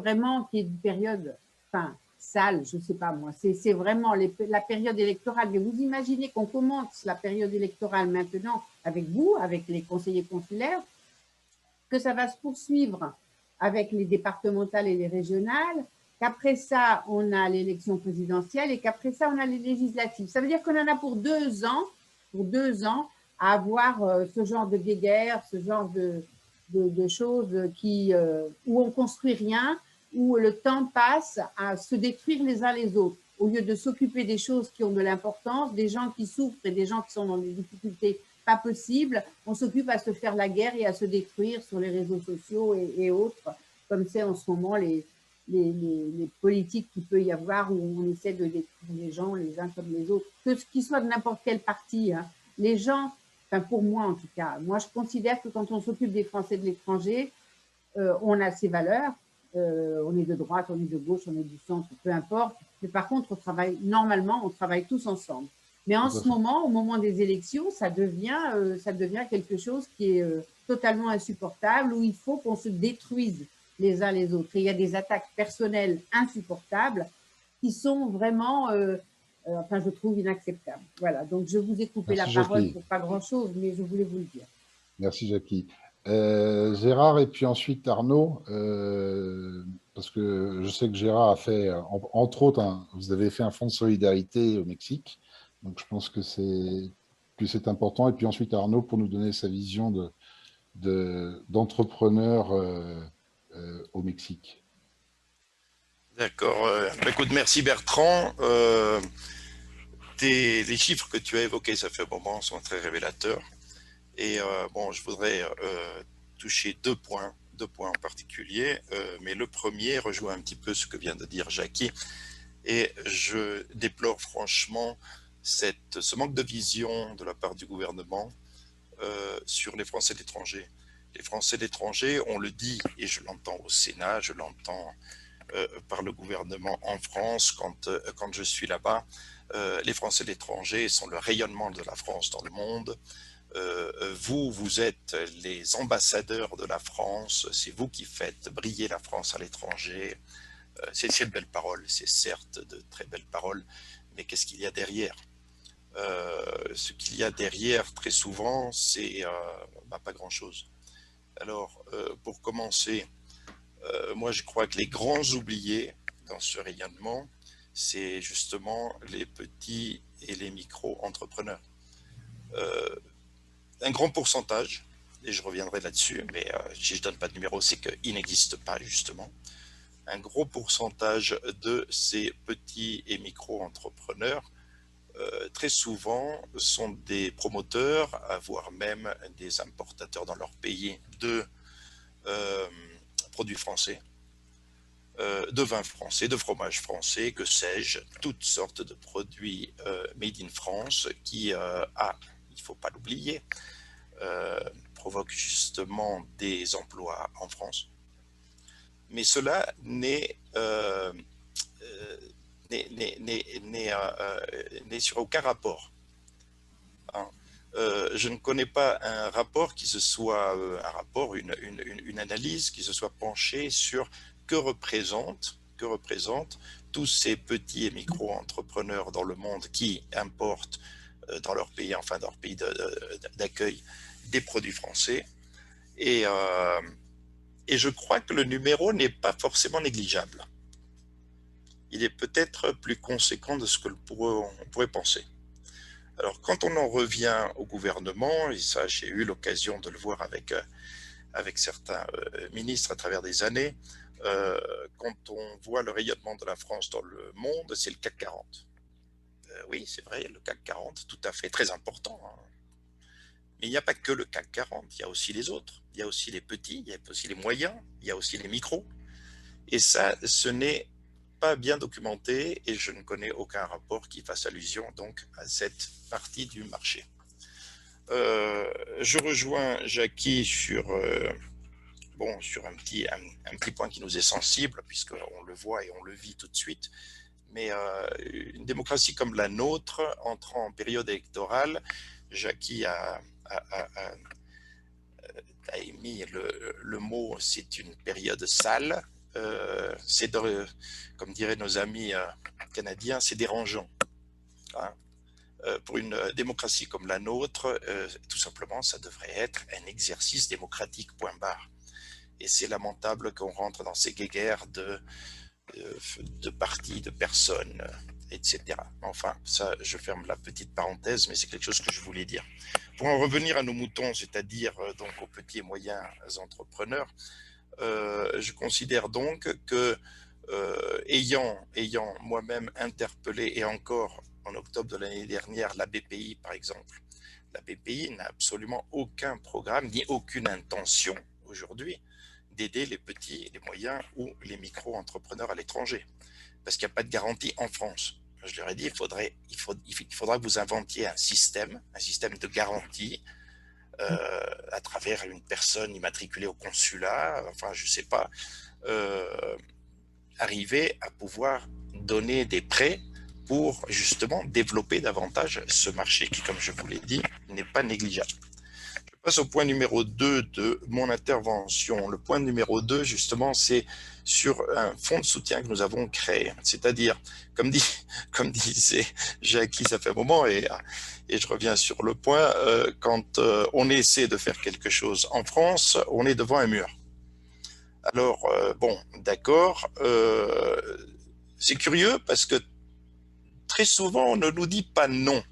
une période, enfin, sale, je ne sais pas moi. C'est vraiment la période électorale. Mais vous imaginez qu'on commence la période électorale maintenant avec vous, avec les conseillers consulaires, que ça va se poursuivre avec les départementales et les régionales, qu'après ça, on a l'élection présidentielle et qu'après ça, on a les législatives. Ça veut dire qu'on en a pour 2 ans à avoir ce genre de guéguerre, ce genre de choses où on ne construit rien où le temps passe à se détruire les uns les autres, au lieu de s'occuper des choses qui ont de l'importance, des gens qui souffrent et des gens qui sont dans des difficultés pas possibles, on s'occupe à se faire la guerre et à se détruire sur les réseaux sociaux et autres, comme c'est en ce moment les politiques qu'il peut y avoir où on essaie de détruire les gens les uns comme les autres, que ce qui soit de n'importe quel parti. Hein. Les gens, enfin pour moi en tout cas, moi je considère que quand on s'occupe des Français de l'étranger, on a ses valeurs, on est de droite, on est de gauche, on est du centre, peu importe, mais par contre on travaille, normalement on travaille tous ensemble. Mais en ce moment, au moment des élections, ça devient quelque chose qui est totalement insupportable, où il faut qu'on se détruise les uns les autres. Et il y a des attaques personnelles insupportables qui sont vraiment, enfin je trouve, inacceptables. Voilà, donc je vous ai coupé la parole pour pas grand-chose, mais je voulais vous le dire. Merci Jackie. Gérard et puis ensuite Arnaud, parce que je sais que Gérard a fait, entre autres, vous avez fait un fonds de solidarité au Mexique. Donc, je pense que c'est important. Et puis ensuite, Arnaud, pour nous donner sa vision d'entrepreneur au Mexique. D'accord. Écoute, merci Bertrand. Les chiffres que tu as évoqués, ça fait un moment, sont très révélateurs. Et bon, je voudrais toucher deux points en particulier. Mais le premier rejoint un petit peu ce que vient de dire Jackie. Et je déplore franchement ce manque de vision de la part du gouvernement sur les Français de l'étranger. Les Français de l'étranger, on le dit, et je l'entends au Sénat, je l'entends par le gouvernement en France quand je suis là-bas, les Français de l'étranger sont le rayonnement de la France dans le monde. Vous êtes les ambassadeurs de la France, c'est vous qui faites briller la France à l'étranger. C'est de belles paroles, c'est certes de très belles paroles, mais qu'est-ce qu'il y a derrière? Ce qu'il y a derrière, très souvent, c'est pas grand-chose. Alors, pour commencer, moi je crois que les grands oubliés dans ce rayonnement, c'est justement les petits et les micro-entrepreneurs. Un grand pourcentage, et je reviendrai là-dessus, mais si je ne donne pas de numéro, c'est qu'il n'existe pas justement. Un gros pourcentage de ces petits et micro-entrepreneurs, très souvent, sont des promoteurs, voire même des importateurs dans leur pays de produits français, de vins français, de fromages français, que sais-je, toutes sortes de produits made in France qui, il ne faut pas l'oublier, provoquent justement des emplois en France. Mais cela n'est sur aucun rapport. Hein. Je ne connais pas un rapport qui se soit, une analyse qui se soit penchée sur que représentent tous ces petits et micro-entrepreneurs dans le monde qui importent dans leur pays, enfin dans leur pays d'accueil, des produits français. Et je crois que le numéro n'est pas forcément négligeable. Il est peut-être plus conséquent de ce que on pourrait penser. Alors, quand on en revient au gouvernement, et ça, j'ai eu l'occasion de le voir avec certains ministres à travers des années, quand on voit le rayonnement de la France dans le monde, c'est le CAC 40. Oui, c'est vrai, le CAC 40, tout à fait, très important. Hein. Mais il n'y a pas que le CAC 40, il y a aussi les autres. Il y a aussi les petits, il y a aussi les moyens, il y a aussi les micros. Et ça, ce n'est pas bien documenté et je ne connais aucun rapport qui fasse allusion donc à cette partie du marché. Je rejoins Jackie sur un petit point qui nous est sensible, puisqu'on le voit et on le vit tout de suite. Mais une démocratie comme la nôtre, entrant en période électorale, Jackie a émis le mot, c'est une période sale. C'est comme diraient nos amis canadiens, c'est dérangeant. Hein. Pour une démocratie comme la nôtre, tout simplement, ça devrait être un exercice démocratique, point barre. Et c'est lamentable qu'on rentre dans ces guéguerres de partis, de personnes, etc. Enfin, ça, je ferme la petite parenthèse, mais c'est quelque chose que je voulais dire. Pour en revenir à nos moutons, c'est-à-dire donc aux petits et moyens entrepreneurs, Je considère donc que, ayant moi-même interpellé, et encore en octobre de l'année dernière, la BPI par exemple, la BPI n'a absolument aucun programme ni aucune intention aujourd'hui d'aider les petits, les moyens ou les micro-entrepreneurs à l'étranger, parce qu'il n'y a pas de garantie en France. Je leur ai dit, il faudra que vous inventiez un système de garantie à travers une personne immatriculée au consulat, enfin je sais pas, euh, arriver à pouvoir donner des prêts pour justement développer davantage ce marché qui, comme je vous l'ai dit, n'est pas négligeable. Je passe au point numéro 2 de mon intervention. Le point numéro 2, justement, c'est sur un fonds de soutien que nous avons créé. C'est-à-dire, comme disait Jackie, ça fait un moment, et je reviens sur le point, quand on essaie de faire quelque chose en France, on est devant un mur. Alors, bon, d'accord, c'est curieux parce que très souvent, on ne nous dit pas non.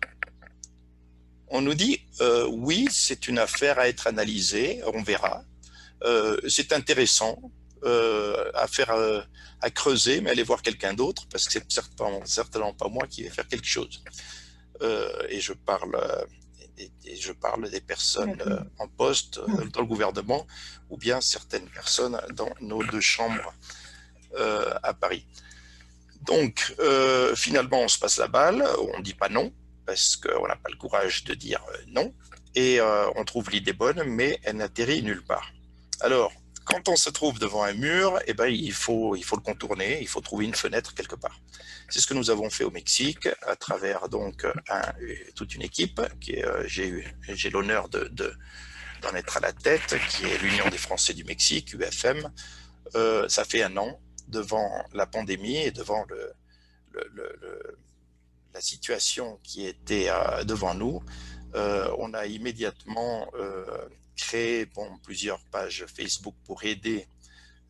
On nous dit oui, c'est une affaire à être analysée, on verra. C'est intéressant à creuser, mais allez voir quelqu'un d'autre parce que c'est certainement pas moi qui vais faire quelque chose. Et je parle des personnes en poste dans le gouvernement ou bien certaines personnes dans nos 2 chambres à Paris. Donc, finalement, on se passe la balle, on ne dit pas non, parce qu'on n'a pas le courage de dire non, et on trouve l'idée bonne, mais elle n'atterrit nulle part. Alors, quand on se trouve devant un mur, eh ben, il faut le contourner, il faut trouver une fenêtre quelque part. C'est ce que nous avons fait au Mexique, à travers donc toute une équipe, j'ai l'honneur d'en être à la tête, qui est l'Union des Français du Mexique, UFM. Ça fait 1 an, devant la pandémie et devant la situation qui était devant nous, on a immédiatement créé plusieurs pages Facebook pour aider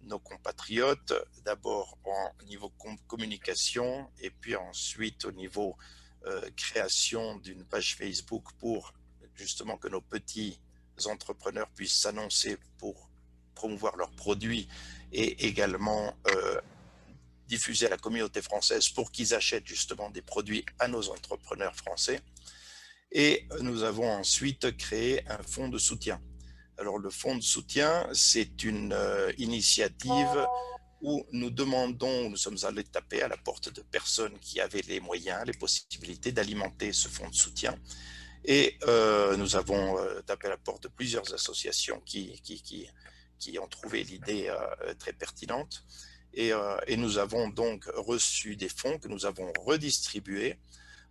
nos compatriotes, d'abord au niveau communication et puis ensuite au niveau création d'une page Facebook pour justement que nos petits entrepreneurs puissent s'annoncer pour promouvoir leurs produits et également diffuser à la communauté française pour qu'ils achètent justement des produits à nos entrepreneurs français. Et nous avons ensuite créé un fonds de soutien. Alors le fonds de soutien, c'est une initiative où nous sommes allés taper à la porte de personnes qui avaient les moyens, les possibilités d'alimenter ce fonds de soutien. Et nous avons tapé à la porte de plusieurs associations qui ont trouvé l'idée très pertinente. Et nous avons donc reçu des fonds que nous avons redistribués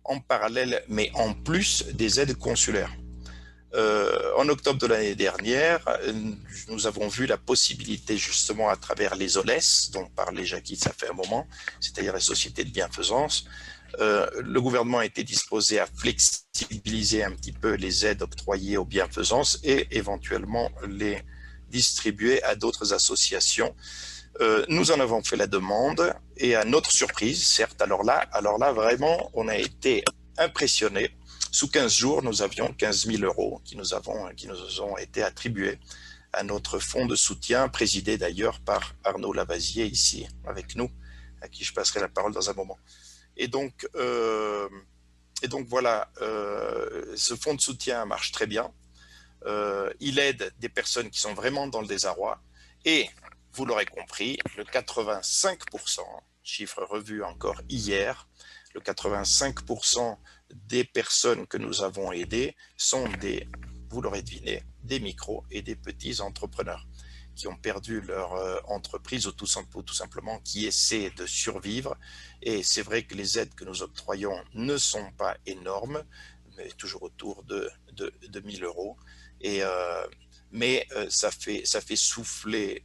en parallèle, mais en plus des aides consulaires. En octobre de l'année dernière, nous avons vu la possibilité justement à travers les OLES, dont parlait Jackie, ça fait un moment, c'est-à-dire les sociétés de bienfaisance. Le gouvernement a été disposé à flexibiliser un petit peu les aides octroyées aux bienfaisances et éventuellement les distribuer à d'autres associations. Nous en avons fait la demande et à notre surprise, certes, alors là vraiment, on a été impressionnés. Sous 15 jours, nous avions 15 000 € qui nous ont été attribués à notre fonds de soutien, présidé d'ailleurs par Arnaud Lavasier ici avec nous, à qui je passerai la parole dans un moment. Et donc voilà, ce fonds de soutien marche très bien. Il aide des personnes qui sont vraiment dans le désarroi et vous l'aurez compris, le 85%, chiffre revu encore hier, le 85% des personnes que nous avons aidées sont vous l'aurez deviné, des micros et des petits entrepreneurs qui ont perdu leur entreprise ou tout simplement qui essaient de survivre. Et c'est vrai que les aides que nous octroyons ne sont pas énormes, mais toujours autour de 1 000 €. Mais ça en fait souffler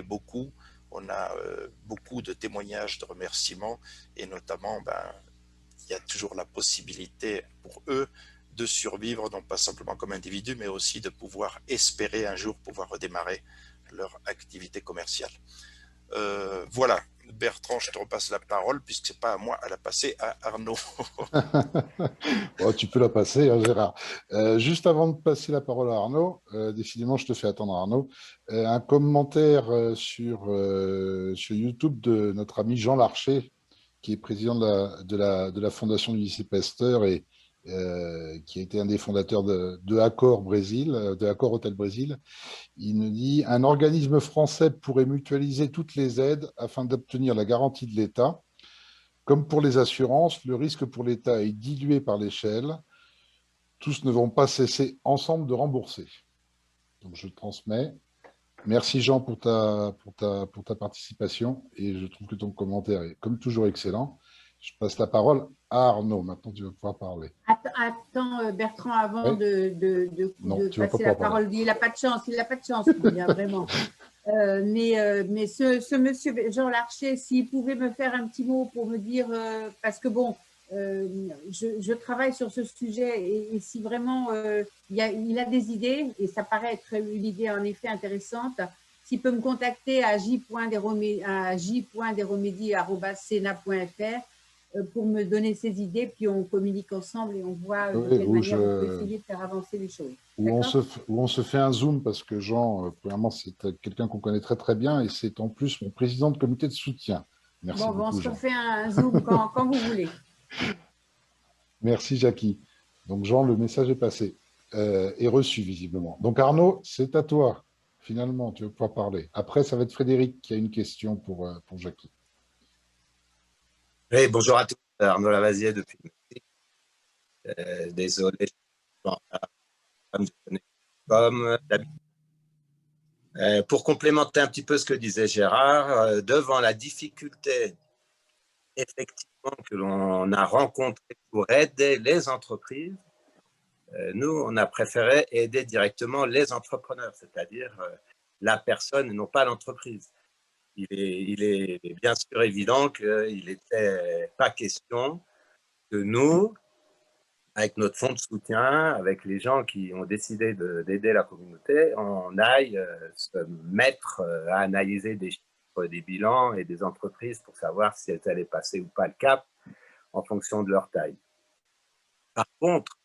beaucoup. On a beaucoup de témoignages de remerciements et notamment, il y a toujours la possibilité pour eux de survivre, non pas simplement comme individus, mais aussi de pouvoir espérer un jour pouvoir redémarrer leur activité commerciale. Voilà, Bertrand, je te repasse la parole puisque c'est pas à moi à la passer à Arnaud. Bon, tu peux la passer, hein, Gérard. Juste avant de passer la parole à Arnaud, décidément, je te fais attendre, Arnaud, un commentaire sur YouTube de notre ami Jean Larcher, qui est président de la fondation du lycée Pasteur et qui a été un des fondateurs de Accor Brésil, de Accor Hôtel Brésil. Il nous dit: un organisme français pourrait mutualiser toutes les aides afin d'obtenir la garantie de l'État. Comme pour les assurances, le risque pour l'État est dilué par l'échelle. Tous ne vont pas cesser ensemble de rembourser. Donc je transmets. Merci Jean pour ta participation et je trouve que ton commentaire est comme toujours excellent. Je passe la parole à Arnaud. Maintenant, tu vas pouvoir parler. Attends, Bertrand, avant Ouais. Non, de tu vas pas passer la pouvoir parler. parole, il n'a pas de chance, bien, vraiment. Mais ce monsieur Jean Larcher, s'il pouvait me faire un petit mot pour me dire, parce que bon, je travaille sur ce sujet et si vraiment il a des idées, et ça paraît être une idée en effet intéressante, s'il peut me contacter à j.desromédies@sena.fr pour me donner ses idées, puis on communique ensemble et on voit de Oui, quelle manière on peut essayer de faire avancer les choses. où on se fait un zoom parce que Jean, premièrement, c'est quelqu'un qu'on connaît très très bien et c'est en plus mon président de comité de soutien. Merci Bon, beaucoup, on se Jean. refait un Zoom quand vous voulez. Merci, Jackie. Donc, Jean, le message est passé, est reçu visiblement. Donc, Arnaud, c'est à toi. Finalement, tu vas pouvoir parler. Après, ça va être Frédéric qui a une question pour Jackie. Oui, bonjour à tous. Arnaud Lavasier depuis le Mexique. Désolé, comme je connais comme d'habitude. Pour complémenter un petit peu ce que disait Gérard, devant la difficulté effectivement que l'on a rencontrée pour aider les entreprises, nous, on a préféré aider directement les entrepreneurs, c'est-à-dire la personne et non pas l'entreprise. Il est bien sûr évident qu'il n'était pas question que nous, avec notre fonds de soutien, avec les gens qui ont décidé d'aider la communauté, on aille se mettre à analyser des chiffres, des bilans et des entreprises pour savoir si elles allaient passer ou pas le cap en fonction de leur taille. Par contre,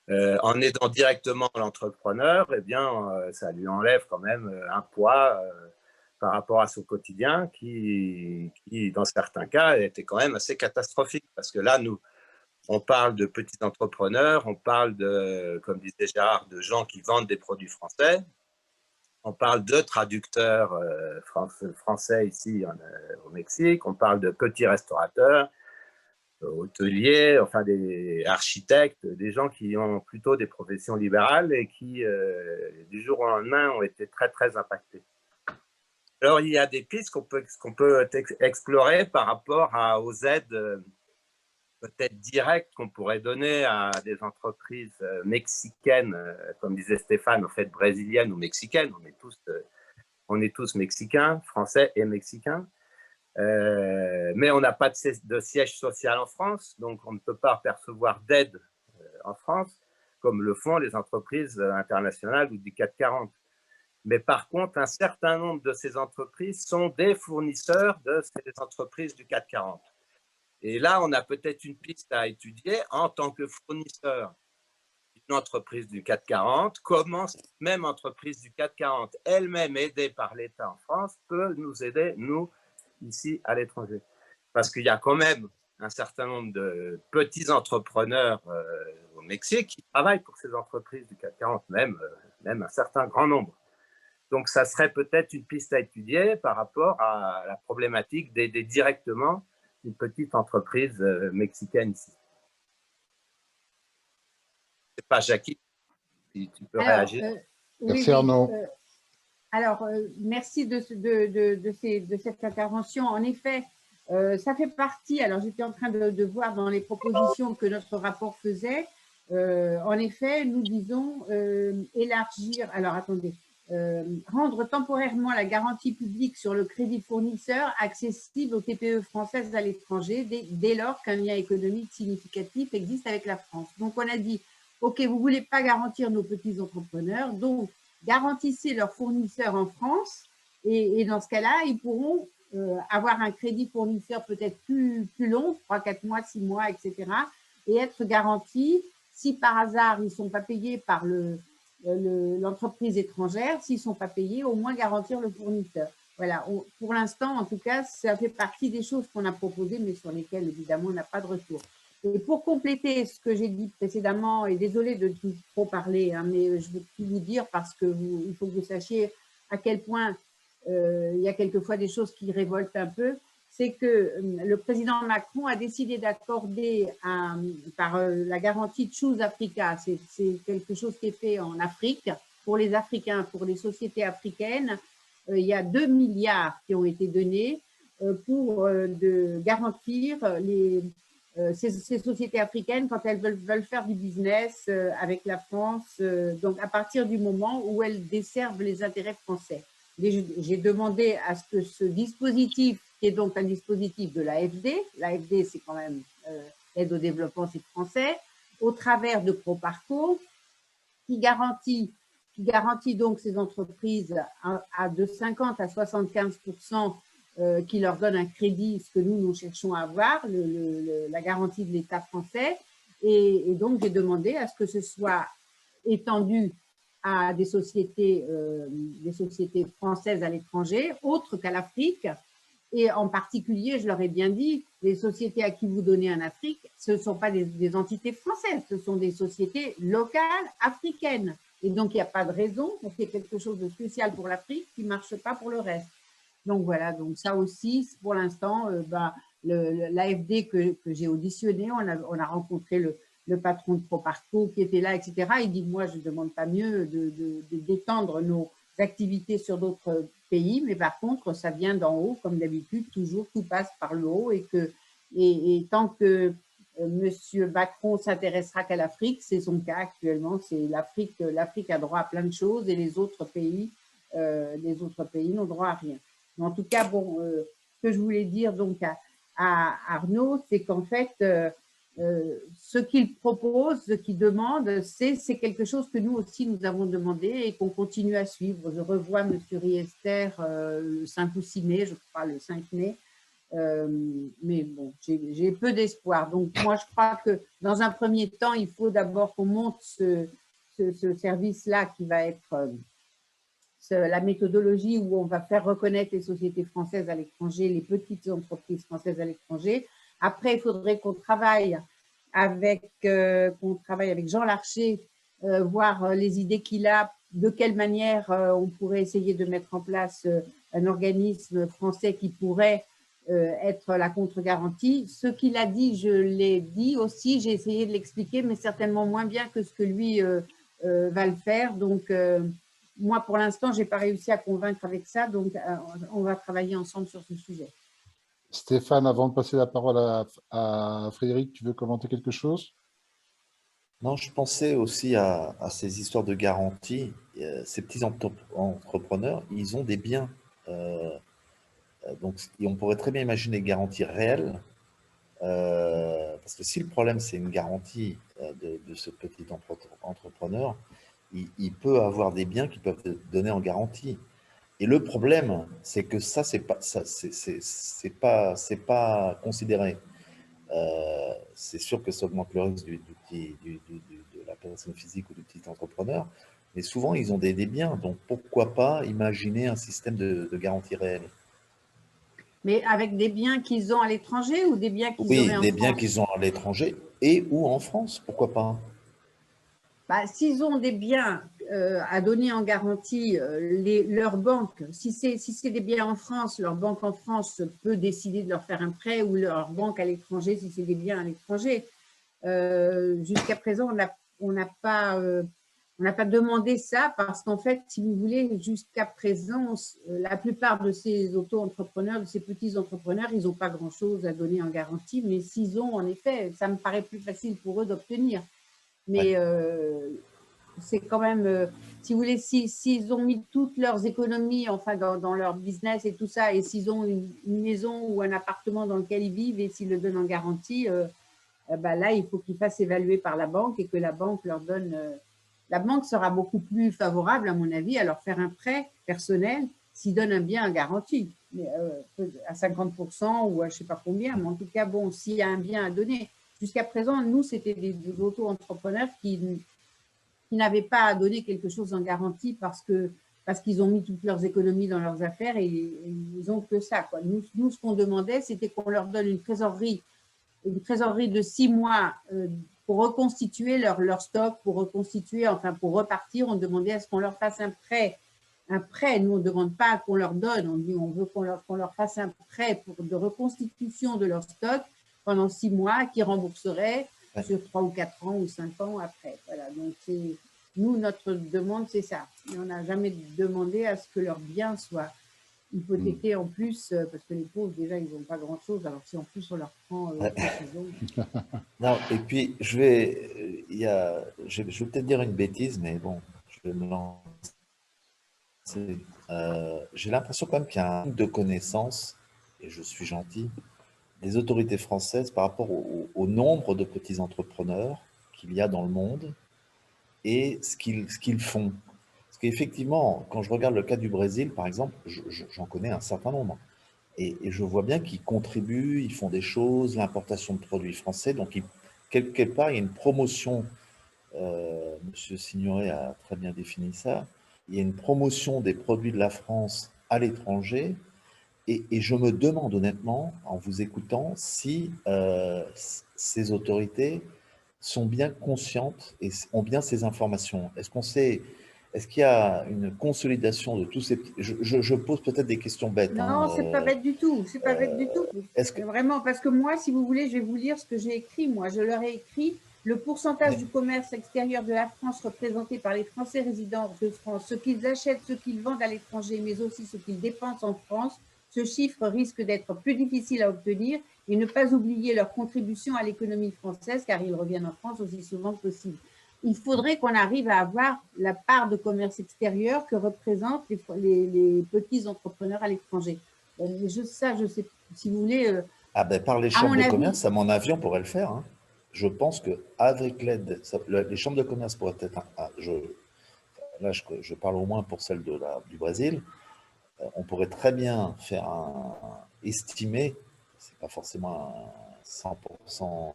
en aidant directement l'entrepreneur, eh bien, ça lui enlève quand même un poids par rapport à son quotidien qui, dans certains cas, était quand même assez catastrophique. Parce que là, nous, on parle de petits entrepreneurs, on parle de, comme disait Gérard, de gens qui vendent des produits français. On parle de traducteurs français ici au Mexique. On parle de petits restaurateurs, hôteliers, enfin des architectes, des gens qui ont plutôt des professions libérales et qui, du jour au lendemain, ont été très, très impactés. Alors, il y a des pistes qu'on peut explorer par rapport aux aides peut-être directes qu'on pourrait donner à des entreprises mexicaines, comme disait Stéphane, en fait brésiliennes ou mexicaines. On est tous mexicains, français et mexicains. Mais on n'a pas de siège social en France, donc on ne peut pas percevoir d'aide en France, comme le font les entreprises internationales ou du CAC 40. Mais par contre, un certain nombre de ces entreprises sont des fournisseurs de ces entreprises du CAC 40. Et là, on a peut-être une piste à étudier en tant que fournisseur d'une entreprise du CAC 40, comment cette même entreprise du CAC 40, elle-même aidée par l'État en France, peut nous aider, nous, ici à l'étranger. Parce qu'il y a quand même un certain nombre de petits entrepreneurs au Mexique qui travaillent pour ces entreprises du CAC 40, même un certain grand nombre. Donc, ça serait peut-être une piste à étudier par rapport à la problématique d'aider directement une petite entreprise mexicaine ici. C'est pas Jackie, si tu peux réagir. Merci Arnaud. Alors, merci de cette intervention. En effet, ça fait partie, alors j'étais en train de voir dans les propositions que notre rapport faisait, en effet, nous disons élargir, alors attendez, rendre temporairement la garantie publique sur le crédit fournisseur accessible aux TPE françaises à l'étranger dès lors qu'un lien économique significatif existe avec la France. Donc, on a dit, OK, vous ne voulez pas garantir nos petits entrepreneurs, donc garantissez leurs fournisseurs en France et dans ce cas-là, ils pourront avoir un crédit fournisseur peut-être plus long, 3, 4 mois, 6 mois, etc. Et être garanti, si par hasard ils ne sont pas payés par l'entreprise étrangère, s'ils ne sont pas payés, au moins garantir le fournisseur. Voilà, pour l'instant, en tout cas, ça fait partie des choses qu'on a proposées, mais sur lesquelles, évidemment, on n'a pas de retour. Et pour compléter ce que j'ai dit précédemment, et désolé de tout trop parler, hein, mais je veux tout vous dire parce qu'il faut que vous sachiez à quel point il y a quelquefois des choses qui révoltent un peu, c'est que le président Macron a décidé d'accorder par la garantie Choose Africa, c'est quelque chose qui est fait en Afrique, pour les Africains, pour les sociétés africaines. Il y a 2 milliards qui ont été donnés pour garantir ces sociétés africaines quand elles veulent faire du business avec la France, donc à partir du moment où elles desservent les intérêts français. J'ai demandé à ce que ce dispositif, qui est donc un dispositif de l'AFD c'est quand même aide au développement, c'est français, au travers de Proparco, qui garantit donc ces entreprises de 50 à 75%, qui leur donne un crédit, ce que nous cherchons à avoir, la garantie de l'État français. Et donc, j'ai demandé à ce que ce soit étendu à des sociétés françaises à l'étranger, autres qu'à l'Afrique. Et en particulier, je leur ai bien dit, les sociétés à qui vous donnez en Afrique, ce ne sont pas des entités françaises, ce sont des sociétés locales africaines. Et donc, il n'y a pas de raison pour qu'il y ait quelque chose de spécial pour l'Afrique qui ne marche pas pour le reste. Donc voilà, donc ça aussi, pour l'instant, l'AFD que j'ai auditionné, on a rencontré le patron de Proparco qui était là, etc. Il dit, moi, je ne demande pas mieux d'étendre nos activités sur d'autres pays, mais par contre, ça vient d'en haut, comme d'habitude, toujours, tout passe par le haut, et tant que M. Macron s'intéressera qu'à l'Afrique, c'est son cas actuellement, c'est l'Afrique a droit à plein de choses et les autres pays n'ont droit à rien. Mais en tout cas, bon, ce que je voulais dire donc à Arnaud, c'est qu'en fait, ce qu'il propose, ce qu'il demande, c'est quelque chose que nous aussi nous avons demandé et qu'on continue à suivre. Je revois M. Riester le 5 ou 6 mai, je crois le 5 mai, mais bon, j'ai peu d'espoir. Donc moi, je crois que dans un premier temps, il faut d'abord qu'on monte ce service-là qui va être la méthodologie où on va faire reconnaître les sociétés françaises à l'étranger, les petites entreprises françaises à l'étranger. Après, il faudrait qu'on travaille avec Jean Larcher, voir les idées qu'il a, de quelle manière on pourrait essayer de mettre en place un organisme français qui pourrait être la contre-garantie. Ce qu'il a dit, je l'ai dit aussi, j'ai essayé de l'expliquer, mais certainement moins bien que ce que lui va le faire. Donc, moi, pour l'instant, je n'ai pas réussi à convaincre avec ça, donc on va travailler ensemble sur ce sujet. Stéphane, avant de passer la parole à Frédéric, tu veux commenter quelque chose? Non, je pensais aussi à ces histoires de garantie. Ces petits entrepreneurs, ils ont des biens. Donc, on pourrait très bien imaginer des garanties réelles. Parce que si le problème, c'est une garantie de ce petit entrepreneur, il peut avoir des biens qui peuvent être donnés en garantie. Et le problème, c'est que ça, c'est pas considéré. C'est sûr que ça augmente le risque de la personne physique ou du petit entrepreneur, mais souvent, ils ont des biens. Donc, pourquoi pas imaginer un système de garantie réelle? Mais avec des biens qu'ils ont à l'étranger ou des biens qu'ils auraient en France? Oui, des biens qu'ils ont à l'étranger et ou en France, pourquoi pas? Bah, s'ils ont des biens à donner en garantie, leur banque, si c'est des biens en France, leur banque en France peut décider de leur faire un prêt, ou leur banque à l'étranger, si c'est des biens à l'étranger. Jusqu'à présent, on n'a pas demandé ça parce qu'en fait, si vous voulez, jusqu'à présent, la plupart de ces auto-entrepreneurs, de ces petits entrepreneurs, ils n'ont pas grand-chose à donner en garantie, mais s'ils ont, en effet, ça me paraît plus facile pour eux d'obtenir. Mais c'est quand même, si vous voulez, s'ils ont mis toutes leurs économies enfin, dans leur business et tout ça, et s'ils ont une maison ou un appartement dans lequel ils vivent et s'ils le donnent en garantie, bah là, il faut qu'ils fassent évaluer par la banque et que la banque leur donne… la banque sera beaucoup plus favorable, à mon avis, à leur faire un prêt personnel s'ils donnent un bien en garantie. mais, à 50% ou à je ne sais pas combien, mais en tout cas, bon, s'il y a un bien à donner. Jusqu'à présent, nous, c'était des auto-entrepreneurs qui n'avaient pas à donner quelque chose en garantie parce qu'ils ont mis toutes leurs économies dans leurs affaires et ils n'ont que ça, quoi. Nous, ce qu'on demandait, c'était qu'on leur donne une trésorerie de 6 mois pour reconstituer leur stock, pour reconstituer, enfin pour repartir. On demandait à ce qu'on leur fasse un prêt. Un prêt, nous, on ne demande pas qu'on leur donne, on dit on veut qu'on leur fasse un prêt de reconstitution de leur stock pendant 6 mois qui rembourserait sur 3 ou 4 ans ou 5 ans après. Voilà, donc nous, notre demande, c'est ça. Et on n'a jamais demandé à ce que leurs biens soient hypothéqués en plus, parce que les pauvres, déjà, ils n'ont pas grand-chose. Alors si en plus on leur prend Non, et puis je vais peut-être dire une bêtise, mais bon, je vais me lancer. J'ai l'impression quand même qu'il y a un manque de connaissances, et je suis gentil, des autorités françaises par rapport au nombre de petits entrepreneurs qu'il y a dans le monde et ce qu'ils font. Parce qu'effectivement, quand je regarde le cas du Brésil, par exemple, j'en connais un certain nombre. Et je vois bien qu'ils contribuent, ils font des choses, l'importation de produits français. Donc, quelque part, il y a une promotion. Monsieur Signoret a très bien défini ça. Il y a une promotion des produits de la France à l'étranger. Et je me demande honnêtement, en vous écoutant, si ces autorités sont bien conscientes et ont bien ces informations. Est-ce qu'il y a une consolidation de tous ces... Je pose peut-être des questions bêtes. Non, c'est pas bête du tout. C'est pas bête du tout. Vraiment, parce que moi, si vous voulez, je vais vous lire ce que j'ai écrit. Moi, je leur ai écrit le pourcentage du commerce extérieur de la France représenté par les Français résidents de France, ce qu'ils achètent, ce qu'ils vendent à l'étranger, mais aussi ce qu'ils dépensent en France. Ce chiffre risque d'être plus difficile à obtenir et ne pas oublier leur contribution à l'économie française, car ils reviennent en France aussi souvent que possible. Il faudrait qu'on arrive à avoir la part de commerce extérieur que représentent les petits entrepreneurs à l'étranger. Je sais, si vous voulez. Par les chambres de commerce, à mon avis, on pourrait le faire. Hein. Je pense qu'avec l'aide, les chambres de commerce pourraient être. Là, je parle au moins pour celle du Brésil. On pourrait très bien faire estimer, c'est pas forcément un 100%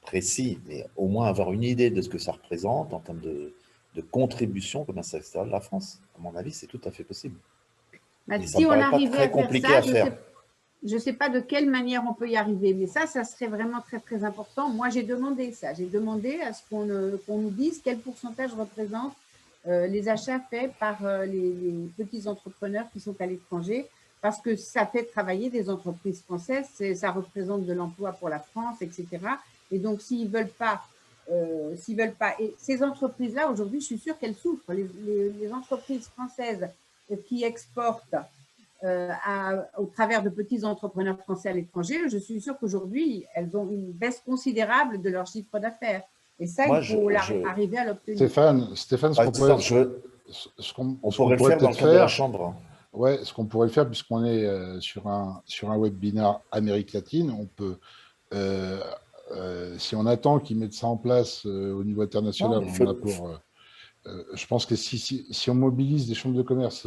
précis, mais au moins avoir une idée de ce que ça représente en termes de contribution commerce extérieur de la France. À mon avis, c'est tout à fait possible. Si on arrivait à faire ça, je ne sais pas de quelle manière on peut y arriver, mais ça serait vraiment très, très important. Moi, j'ai demandé ça. J'ai demandé à ce qu'on nous dise quel pourcentage représente les achats faits par les petits entrepreneurs qui sont à l'étranger, parce que ça fait travailler des entreprises françaises, ça représente de l'emploi pour la France, etc. Et donc, s'ils ne veulent pas, et ces entreprises-là, aujourd'hui, je suis sûre qu'elles souffrent. Les entreprises françaises qui exportent au travers de petits entrepreneurs français à l'étranger, je suis sûre qu'aujourd'hui, elles ont une baisse considérable de leur chiffre d'affaires. Et ça, il faut arriver à l'obtenir. Stéphane, ce qu'on pourrait le faire dans le cadre de la Chambre. Ouais, ce qu'on pourrait le faire, puisqu'on est sur un webinaire Amérique latine, on peut, si on attend qu'ils mettent ça en place au niveau international, je pense que si on mobilise des chambres de commerce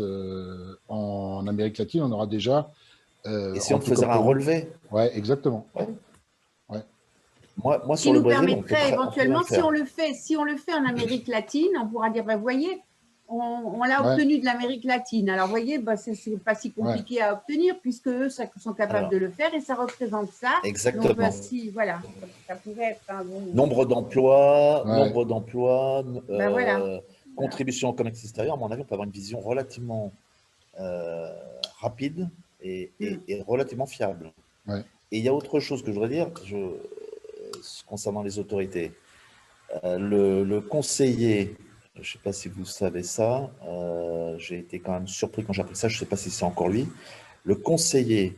en Amérique latine, on aura déjà... et si on faisait un relevé? Ouais, exactement. Ouais. Moi, sur le Brésil, on permettrait éventuellement, si on le fait en Amérique latine, on pourra dire, vous voyez, on l'a obtenu de l'Amérique latine. Alors, vous voyez, c'est pas si compliqué à obtenir, puisque eux sont capables de le faire et ça représente ça. Exactement. Donc, voilà, ça pourrait être un bon... Nombre d'emplois, contribution au commerce extérieur. À mon avis, on peut avoir une vision relativement rapide et relativement fiable. Ouais. Et il y a autre chose que je voudrais dire concernant les autorités. Le conseiller, je ne sais pas si vous savez ça, j'ai été quand même surpris quand j'ai appris ça, je ne sais pas si c'est encore lui, le conseiller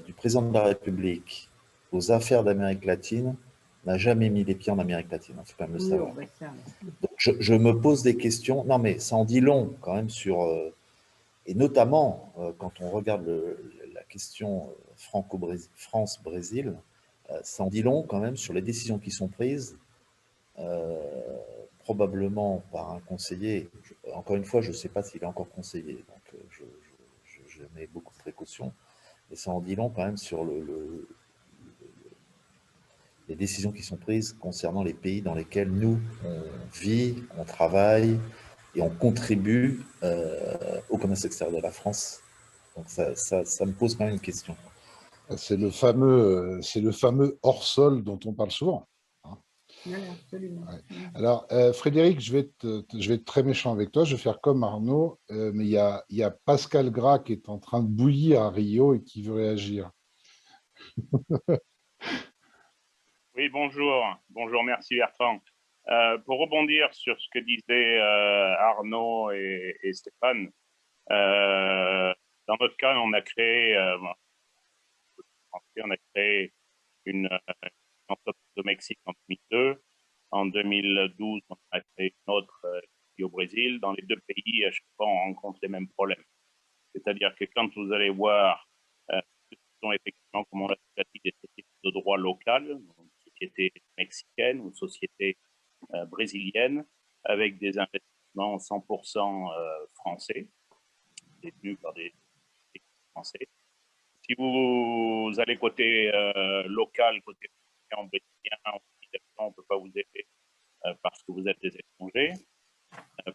du président de la République aux affaires d'Amérique latine n'a jamais mis les pieds en Amérique latine, il faut quand même le savoir. Donc je me pose des questions, non mais ça en dit long quand même sur... et notamment, quand on regarde la question France-Brésil, ça en dit long quand même sur les décisions qui sont prises probablement par un conseiller. Encore une fois, je ne sais pas s'il est encore conseiller, donc je mets beaucoup de précautions. Et ça en dit long quand même sur les décisions qui sont prises concernant les pays dans lesquels nous, on vit, on travaille et on contribue au commerce extérieur de la France. Donc ça me pose quand même une question. C'est le fameux hors-sol dont on parle souvent. Hein. Voilà, absolument. Ouais. Alors, Frédéric, je vais être très méchant avec toi, je vais faire comme Arnaud, mais il y a Pascal Gras qui est en train de bouillir à Rio et qui veut réagir. Oui, bonjour. Bonjour, merci Bertrand. Pour rebondir sur ce que disaient Arnaud et Stéphane, dans notre cas, on a créé une entreprise au Mexique en 2002. En 2012, on a créé une autre ici au Brésil. Dans les deux pays, à chaque fois, on rencontre les mêmes problèmes. C'est-à-dire que quand vous allez voir ce sont effectivement, comme on l'a dit, des sociétés de droit local, donc sociétés mexicaines ou sociétés brésiliennes, avec des investissements 100% français, détenus par des Français. Si vous allez côté local, côté brésilien, on ne peut pas vous aider parce que vous êtes des étrangers,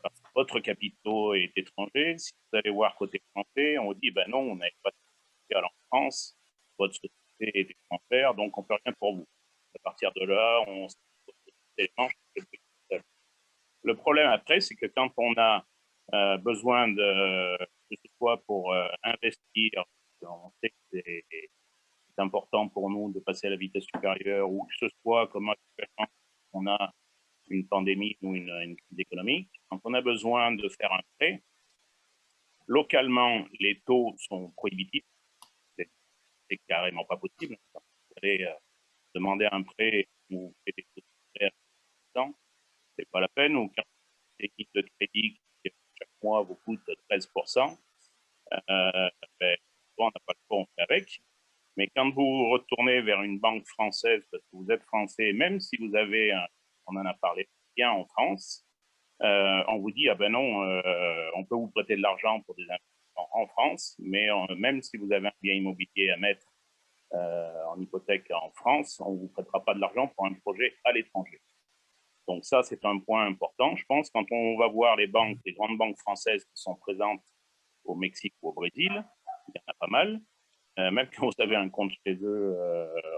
parce que votre capitaux est étranger. Si vous allez voir côté français, on vous dit, ben non, on n'avait pas de capital en France, votre société est étrangère, donc on ne peut rien pour vous. À partir de là, on se le problème après, c'est que quand on a besoin de, que ce soit pour investir, on sait que c'est important pour nous de passer à la vitesse supérieure, ou que ce soit comme actuellement, on a une pandémie ou une crise économique, quand on a besoin de faire un prêt, localement, les taux sont prohibitifs, c'est carrément pas possible. Quand vous allez demander un prêt ou des taux de prêt à 100%, c'est pas la peine, ou quand les lignes de crédit qui chaque mois vous coûtent 13%, ben, on n'a pas le choix, on fait avec. Mais quand vous retournez vers une banque française, parce que vous êtes français, même si vous avez, on en a parlé bien en France, on vous dit, ah ben non, on peut vous prêter de l'argent pour des investissements en France, mais même si vous avez un bien immobilier à mettre en hypothèque en France, on ne vous prêtera pas de l'argent pour un projet à l'étranger. Donc ça, c'est un point important. Je pense quand on va voir les banques, les grandes banques françaises qui sont présentes au Mexique ou au Brésil, il y en a pas mal. Même quand vous avez un compte chez eux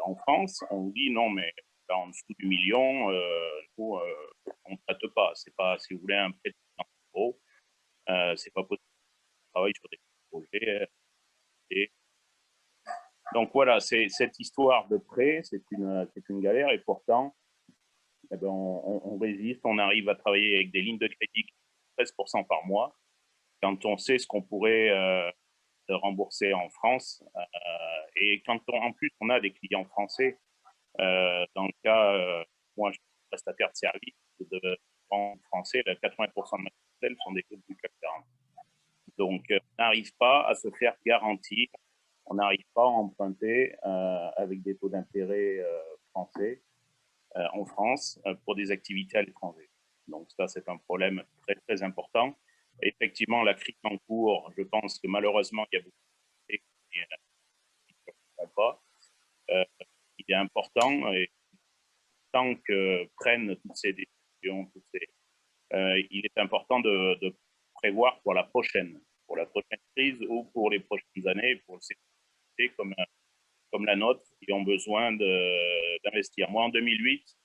en France, on vous dit non, mais là, en dessous du million, nous, on ne prête pas. C'est pas, si vous voulez un prêt de 100 euros, c'est pas possible. On travaille sur des projets. Et donc voilà, cette histoire de prêt, c'est une galère et pourtant, eh ben, on résiste, on arrive à travailler avec des lignes de crédit qui sont 13% par mois. Quand on sait ce qu'on pourrait rembourser en France, et quand en plus on a des clients français, dans le cas, moi je suis prestataire de service en français, 80% de ma clientèle sont des groupes du CAC 40. Donc on n'arrive pas à se faire garantir, on n'arrive pas à emprunter avec des taux d'intérêt français en France pour des activités à l'étranger. Donc ça, c'est un problème très, très important. Et effectivement, la crise en cours, je pense que malheureusement, il y a beaucoup de qui ne comprennent pas. Il est important, et tant que prennent toutes ces décisions, il est important de prévoir pour la prochaine crise ou pour les prochaines années, pour ces sociétés comme la nôtre, qui ont besoin d'investir. Moi, en 2008,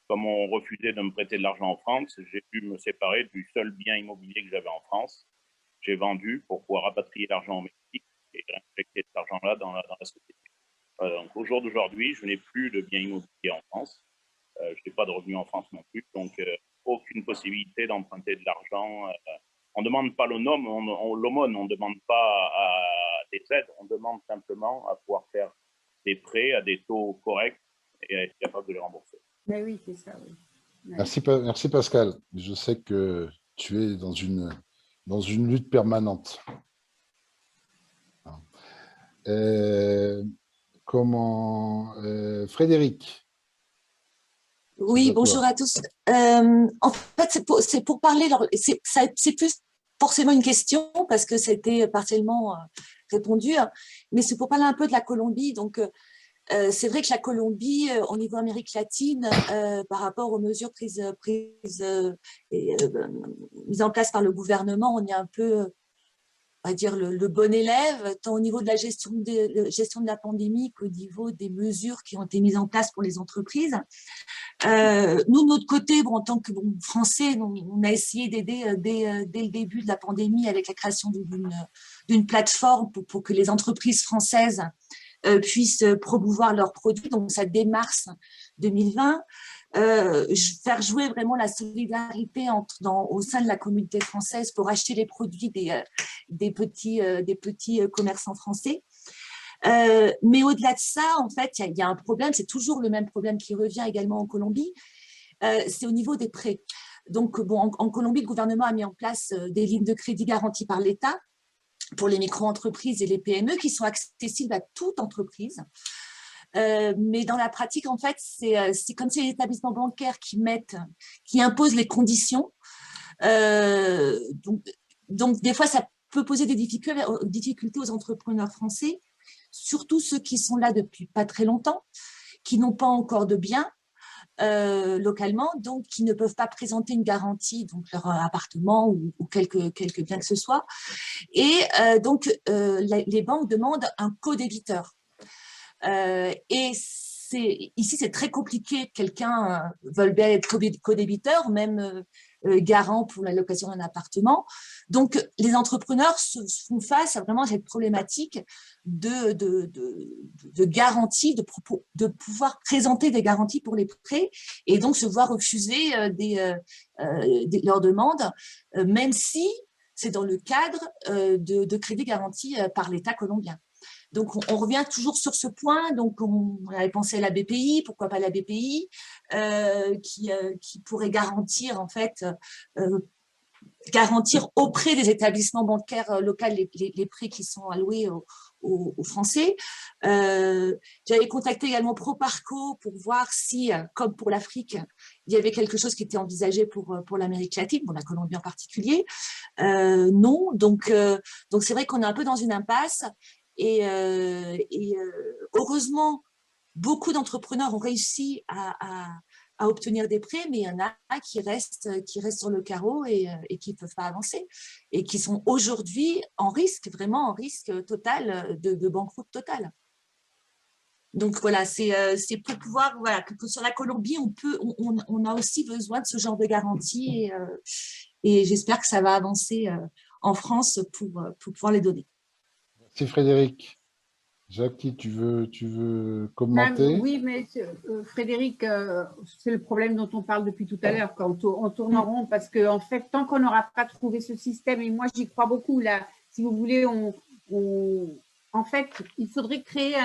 comme on refusait de me prêter de l'argent en France, j'ai pu me séparer du seul bien immobilier que j'avais en France. J'ai vendu pour pouvoir rapatrier l'argent au Mexique et injecter cet argent-là dans la société. Donc, au jour d'aujourd'hui, je n'ai plus de bien immobilier en France. Je n'ai pas de revenus en France non plus. Donc, aucune possibilité d'emprunter de l'argent. On ne demande pas l'aumône, on ne demande pas des aides. On demande simplement à pouvoir faire des prêts à des taux corrects et à être capable de les rembourser. Mais oui, c'est ça, oui. Ouais. Merci Pascal. Je sais que tu es dans une lutte permanente. Frédéric? Oui, à toi. bonjour à tous. En fait, c'est pour parler, c'est plus forcément une question parce que c'était partiellement répondu, hein, mais c'est pour parler un peu de la Colombie. Donc, c'est vrai que la Colombie, au niveau Amérique latine, par rapport aux mesures mises en place par le gouvernement, on est un peu, on va dire, le bon élève, tant au niveau de la gestion de la pandémie qu'au niveau des mesures qui ont été mises en place pour les entreprises. Nous, de notre côté, en tant que Français, on a essayé d'aider dès le début de la pandémie avec la création d'une plateforme pour que les entreprises françaises puissent promouvoir leurs produits. Donc, ça, dès mars 2020, faire jouer vraiment la solidarité au sein de la communauté française pour acheter les produits des petits commerçants français. Mais au-delà de ça, en fait, il y a un problème, c'est toujours le même problème qui revient également en Colombie, c'est au niveau des prêts. Donc, en Colombie, le gouvernement a mis en place des lignes de crédit garanties par l'État pour les micro-entreprises et les PME qui sont accessibles à toute entreprise. Mais dans la pratique, en fait, c'est comme si les établissements bancaires qui imposent les conditions. Donc, des fois, ça peut poser des difficultés aux entrepreneurs français, surtout ceux qui sont là depuis pas très longtemps, qui n'ont pas encore de biens localement, donc qui ne peuvent pas présenter une garantie, donc leur appartement ou quelques biens que ce soit. Et donc, les banques demandent un co-débiteur. Et ici, c'est très compliqué. Quelqu'un veut bien être co-débiteur, même garant pour la location d'un appartement. Donc, les entrepreneurs se font face à vraiment cette problématique de garantie, de pouvoir présenter des garanties pour les prêts et donc se voir refuser leurs demandes, même si c'est dans le cadre de crédits garantis par l'État colombien. Donc, on revient toujours sur ce point. Donc, on avait pensé à la BPI, pourquoi pas la BPI, qui pourrait garantir, en fait, garantir auprès des établissements bancaires locaux les prêts qui sont alloués aux Français. J'avais contacté également Proparco pour voir si, comme pour l'Afrique, il y avait quelque chose qui était envisagé pour l'Amérique latine, pour la Colombie en particulier. Non, donc c'est vrai qu'on est un peu dans une impasse. Et heureusement, beaucoup d'entrepreneurs ont réussi à obtenir des prêts, mais il y en a qui restent sur le carreau et qui ne peuvent pas avancer et qui sont aujourd'hui vraiment en risque total de banqueroute total. Donc voilà, c'est pour pouvoir, voilà, que sur la Colombie, on a aussi besoin de ce genre de garantie et j'espère que ça va avancer en France pour pouvoir les donner. Merci Frédéric. Jackie, tu veux commenter? Oui, mais Frédéric, c'est le problème dont on parle depuis tout à l'heure, quand on tourne en rond, parce qu'en fait, tant qu'on n'aura pas trouvé ce système, et moi j'y crois beaucoup, là, si vous voulez, en fait, il faudrait créer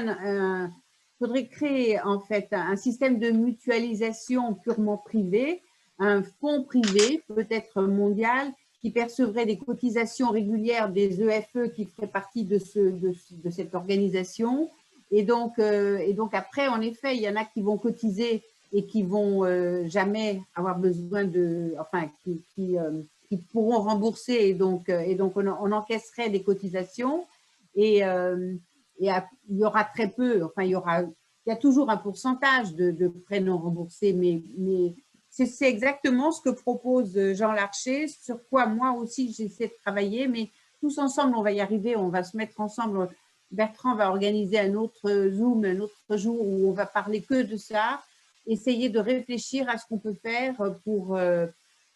en fait un système de mutualisation purement privé, un fonds privé, peut-être mondial, qui percevrait des cotisations régulières des EFE qui feraient partie de cette organisation. Et donc après, en effet, il y en a qui vont cotiser et qui vont jamais avoir besoin qui pourront rembourser et donc on encaisserait des cotisations et il y aura très peu, il y a toujours un pourcentage de prêts non remboursés, mais c'est exactement ce que propose Jean Larcher, sur quoi moi aussi j'essaie de travailler, mais tous ensemble, on va y arriver, on va se mettre ensemble. Bertrand va organiser un autre Zoom, un autre jour où on va parler que de ça, essayer de réfléchir à ce qu'on peut faire pour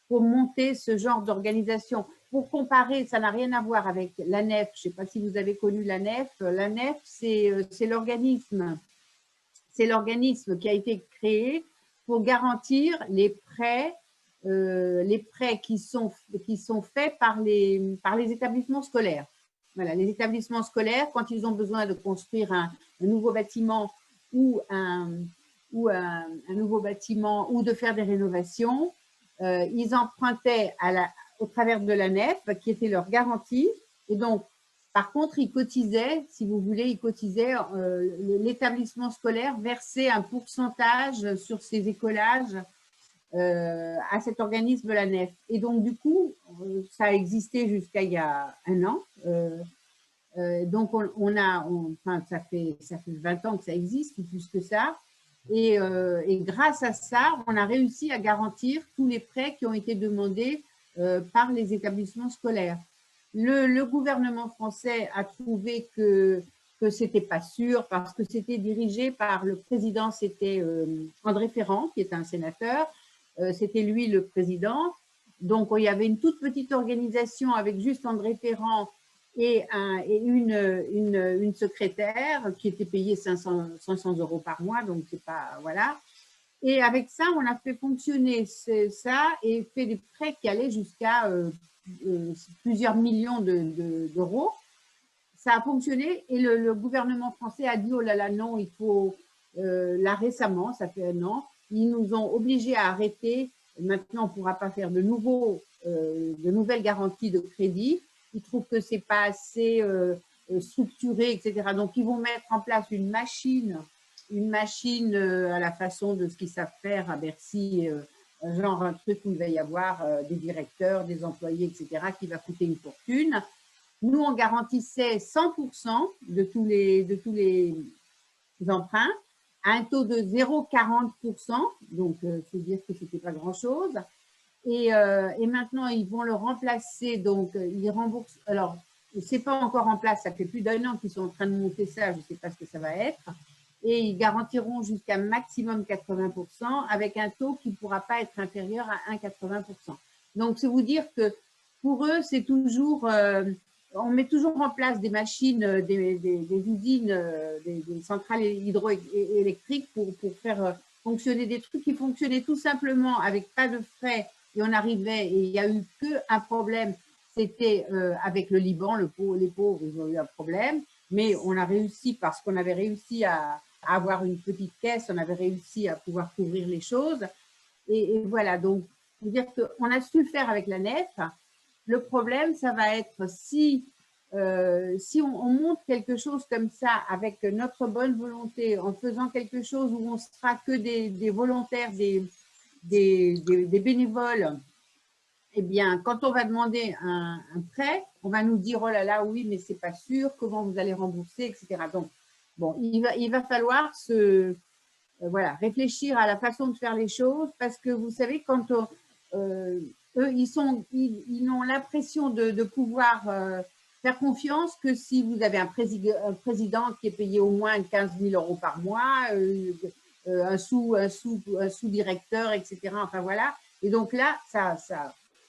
monter ce genre d'organisation. Pour comparer, ça n'a rien à voir avec l'ANEF, je ne sais pas si vous avez connu l'ANEF. L'ANEF, c'est l'organisme qui a été créé pour garantir les prêts qui sont faits par les établissements scolaires. Voilà, les établissements scolaires, quand ils ont besoin de construire un nouveau bâtiment ou un nouveau bâtiment ou de faire des rénovations, ils empruntaient au travers de l'ANEF, qui était leur garantie. Et donc, par contre, ils cotisaient, si vous voulez, l'établissement scolaire versait un pourcentage sur ces écolages à cet organisme, la NEF. Et donc, du coup, ça a existé jusqu'à il y a un an. Donc, enfin, ça fait 20 ans que ça existe, ou plus que ça. Et grâce à ça, on a réussi à garantir tous les prêts qui ont été demandés par les établissements scolaires. Le gouvernement français a trouvé que ce n'était pas sûr parce que c'était dirigé par le président, c'était André Ferrand, qui est un sénateur. C'était lui le président. Donc, il y avait une toute petite organisation avec juste André Ferrand et une secrétaire qui était payée 500 € par mois, donc c'est pas, voilà. Et avec ça, on a fait fonctionner ça et fait des prêts qui allaient jusqu'à plusieurs millions d'euros. Ça a fonctionné et le gouvernement français a dit, oh là là, non, il faut, là récemment, ça fait un an, ils nous ont obligés à arrêter. Maintenant, on ne pourra pas faire de nouvelles garanties de crédit. Ils trouvent que ce n'est pas assez structuré, etc. Donc, ils vont mettre en place une machine à la façon de ce qu'ils savent faire à Bercy, genre un truc où il va y avoir des directeurs, des employés, etc., qui va coûter une fortune. Nous, on garantissait 100% de tous les emprunts à un taux de 0,40%, donc c'est dire que ce n'était pas grand-chose. Et maintenant, ils vont le remplacer, donc ils remboursent. Alors, ce n'est pas encore en place, ça fait plus d'1 an qu'ils sont en train de monter ça, je ne sais pas ce que ça va être. Et ils garantiront jusqu'à maximum 80% avec un taux qui ne pourra pas être inférieur à 1,80%. Donc, c'est vous dire que pour eux, c'est toujours… on met toujours en place des machines, des usines, des centrales hydroélectriques pour faire fonctionner des trucs qui fonctionnaient tout simplement avec pas de frais. Et on arrivait, et il n'y a eu qu'un problème, c'était avec le Liban, les pauvres, ils ont eu un problème, mais on a réussi, parce qu'on avait réussi à avoir une petite caisse, on avait réussi à pouvoir couvrir les choses. Et voilà, donc, je veux dire qu'on a su le faire avec la NEF. Le problème, ça va être si on monte quelque chose comme ça avec notre bonne volonté, en faisant quelque chose où on sera que des volontaires, des bénévoles, eh bien, quand on va demander un prêt, on va nous dire, oh là là, oui, mais c'est pas sûr, comment vous allez rembourser, etc. Donc, bon, il va falloir voilà, réfléchir à la façon de faire les choses, parce que vous savez, quand eux, ils n'ont l'impression de pouvoir faire confiance que si vous avez un président qui est payé au moins 15 000 € par mois, un sous-directeur, etc. Enfin voilà. Et donc là, ça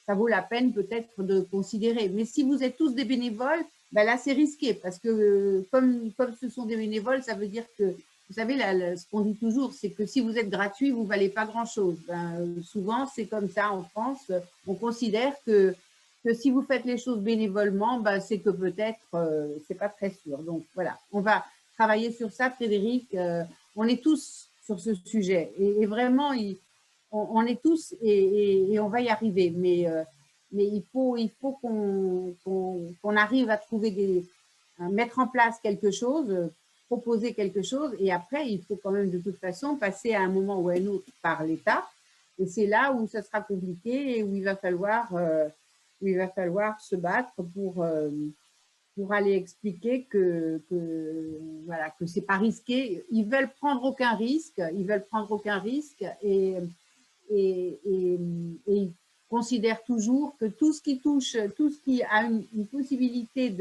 vaut la peine peut-être de considérer. Mais si vous êtes tous des bénévoles, ben là, c'est risqué parce que comme ce sont des bénévoles, ça veut dire que, vous savez, ce qu'on dit toujours, c'est que si vous êtes gratuit, vous ne valez pas grand-chose. Ben, souvent, c'est comme ça en France. On considère que si vous faites les choses bénévolement, ben, c'est que peut-être, c'est pas très sûr. Donc voilà, on va travailler sur ça, Frédéric. On est tous sur ce sujet. Et vraiment, on est tous et on va y arriver. Mais il faut qu'on arrive à trouver à mettre en place quelque chose, proposer quelque chose, et après, il faut quand même de toute façon passer à un moment ou à un autre par l'État, et c'est là où ça sera compliqué et où il va falloir se battre pour aller expliquer que voilà, que c'est pas risqué. Ils veulent prendre aucun risque, et ils considèrent toujours que tout ce qui a une possibilité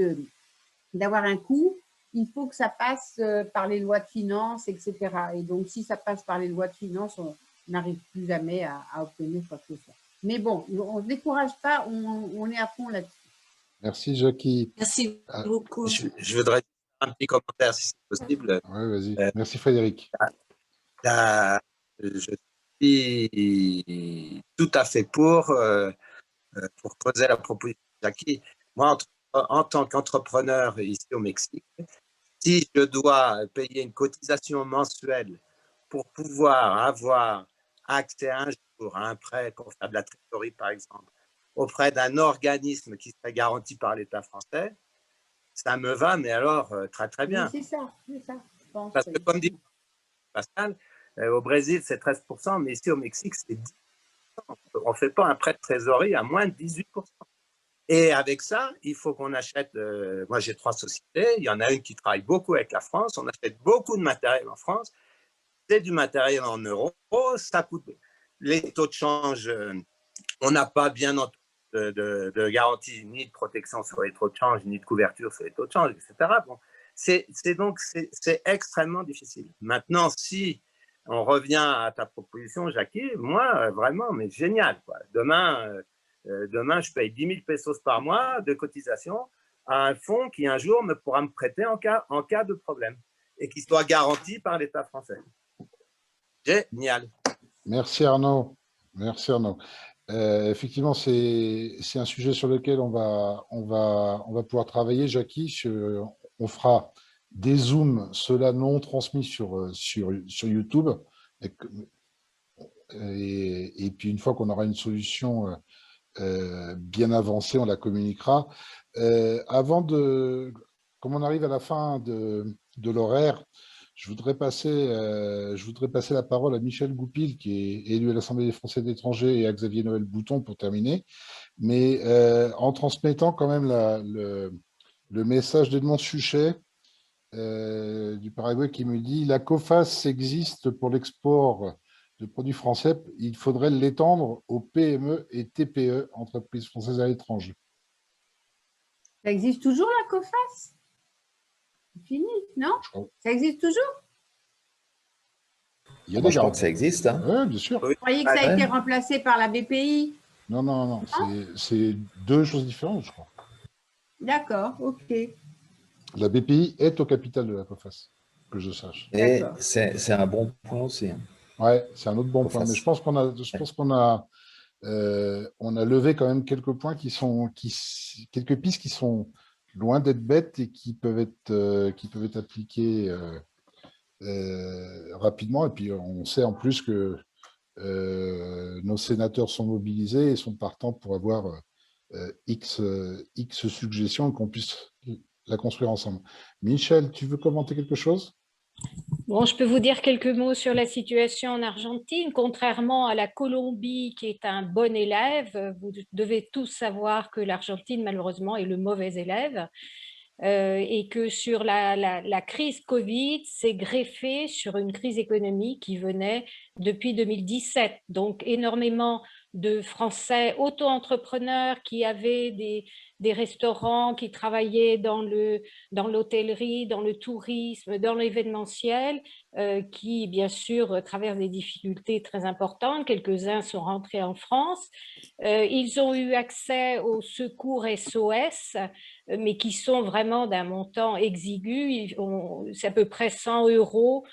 d'avoir un coût, il faut que ça passe par les lois de finances, etc. Et donc, si ça passe par les lois de finances, on n'arrive plus jamais à obtenir quoi que ce soit. Mais bon, on ne se décourage pas, on est à fond là-dessus. Merci, Jackie. Merci beaucoup. Je voudrais dire un petit commentaire, si c'est possible. Oui, vas-y. Merci, Frédéric. Je suis tout à fait pour creuser la proposition de Jackie. Moi, en tant qu'entrepreneur ici au Mexique, si je dois payer une cotisation mensuelle pour pouvoir avoir accès un jour à un prêt pour faire de la trésorerie, par exemple, auprès d'un organisme qui serait garanti par l'État français, ça me va, mais alors très très bien. Oui, c'est ça, je pense. Parce que comme dit Pascal, au Brésil, c'est 13%, mais ici au Mexique, c'est 10%. On ne fait pas un prêt de trésorerie à moins de 18%. Et avec ça, il faut qu'on achète, moi j'ai 3 sociétés, il y en a une qui travaille beaucoup avec la France, on achète beaucoup de matériel en France, c'est du matériel en euros, ça coûte. Les taux de change, on n'a pas bien entendu de garantie ni de protection sur les taux de change, ni de couverture sur les taux de change, etc. Bon, c'est extrêmement difficile. Maintenant, si on revient à ta proposition, Jackie, moi, vraiment, mais génial, quoi. Demain, je paye 10 000 pesos par mois de cotisation à un fonds qui, un jour, pourra me prêter en cas de problème et qui soit garanti par l'État français. Génial. Merci Arnaud. Merci Arnaud. Effectivement, c'est un sujet sur lequel on va pouvoir travailler, Jackie. On fera des zooms, cela non transmis sur YouTube. Et puis, une fois qu'on aura une solution bien avancée, on la communiquera. Comme on arrive à la fin de l'horaire, je voudrais passer la parole à Michel Goupil, qui est élu à l'Assemblée des Français de l'étranger, et à Xavier Noël Bouton pour terminer. Mais en transmettant quand même le message d'Edmond Suchet du Paraguay qui me dit « La COFAS existe pour l'export de produits français, il faudrait l'étendre aux PME et TPE, entreprises françaises à l'étranger. » Ça existe toujours la COFAS? C'est fini, non? Ça existe toujours? Il y a Moi, des je crois que ça existe. Hein. Oui, bien sûr. Vous croyez que ça a été remplacé par la BPI? Non, non, non. C'est deux choses différentes, je crois. D'accord, ok. La BPI est au capital de la COFAS, que je sache. Et c'est un bon point aussi. Hein. Ouais, c'est un autre bon point. Mais je pense qu'on a levé quand même quelques points quelques pistes qui sont loin d'être bêtes et qui peuvent être appliquées rapidement. Et puis, on sait en plus que nos sénateurs sont mobilisés et sont partants pour avoir X suggestions et qu'on puisse la construire ensemble. Michel, tu veux commenter quelque chose? Bon, je peux vous dire quelques mots sur la situation en Argentine. Contrairement à la Colombie, qui est un bon élève, vous devez tous savoir que l'Argentine, malheureusement, est le mauvais élève. Et que sur la crise Covid s'est greffée sur une crise économique qui venait depuis 2017. Donc, énormément de Français auto-entrepreneurs qui avaient des restaurants, qui travaillaient dans l'hôtellerie, dans le tourisme, dans l'événementiel, qui, bien sûr, traversent des difficultés très importantes. Quelques-uns sont rentrés en France. Ils ont eu accès aux secours SOS, mais qui sont vraiment d'un montant exigu. C'est à peu près 100 €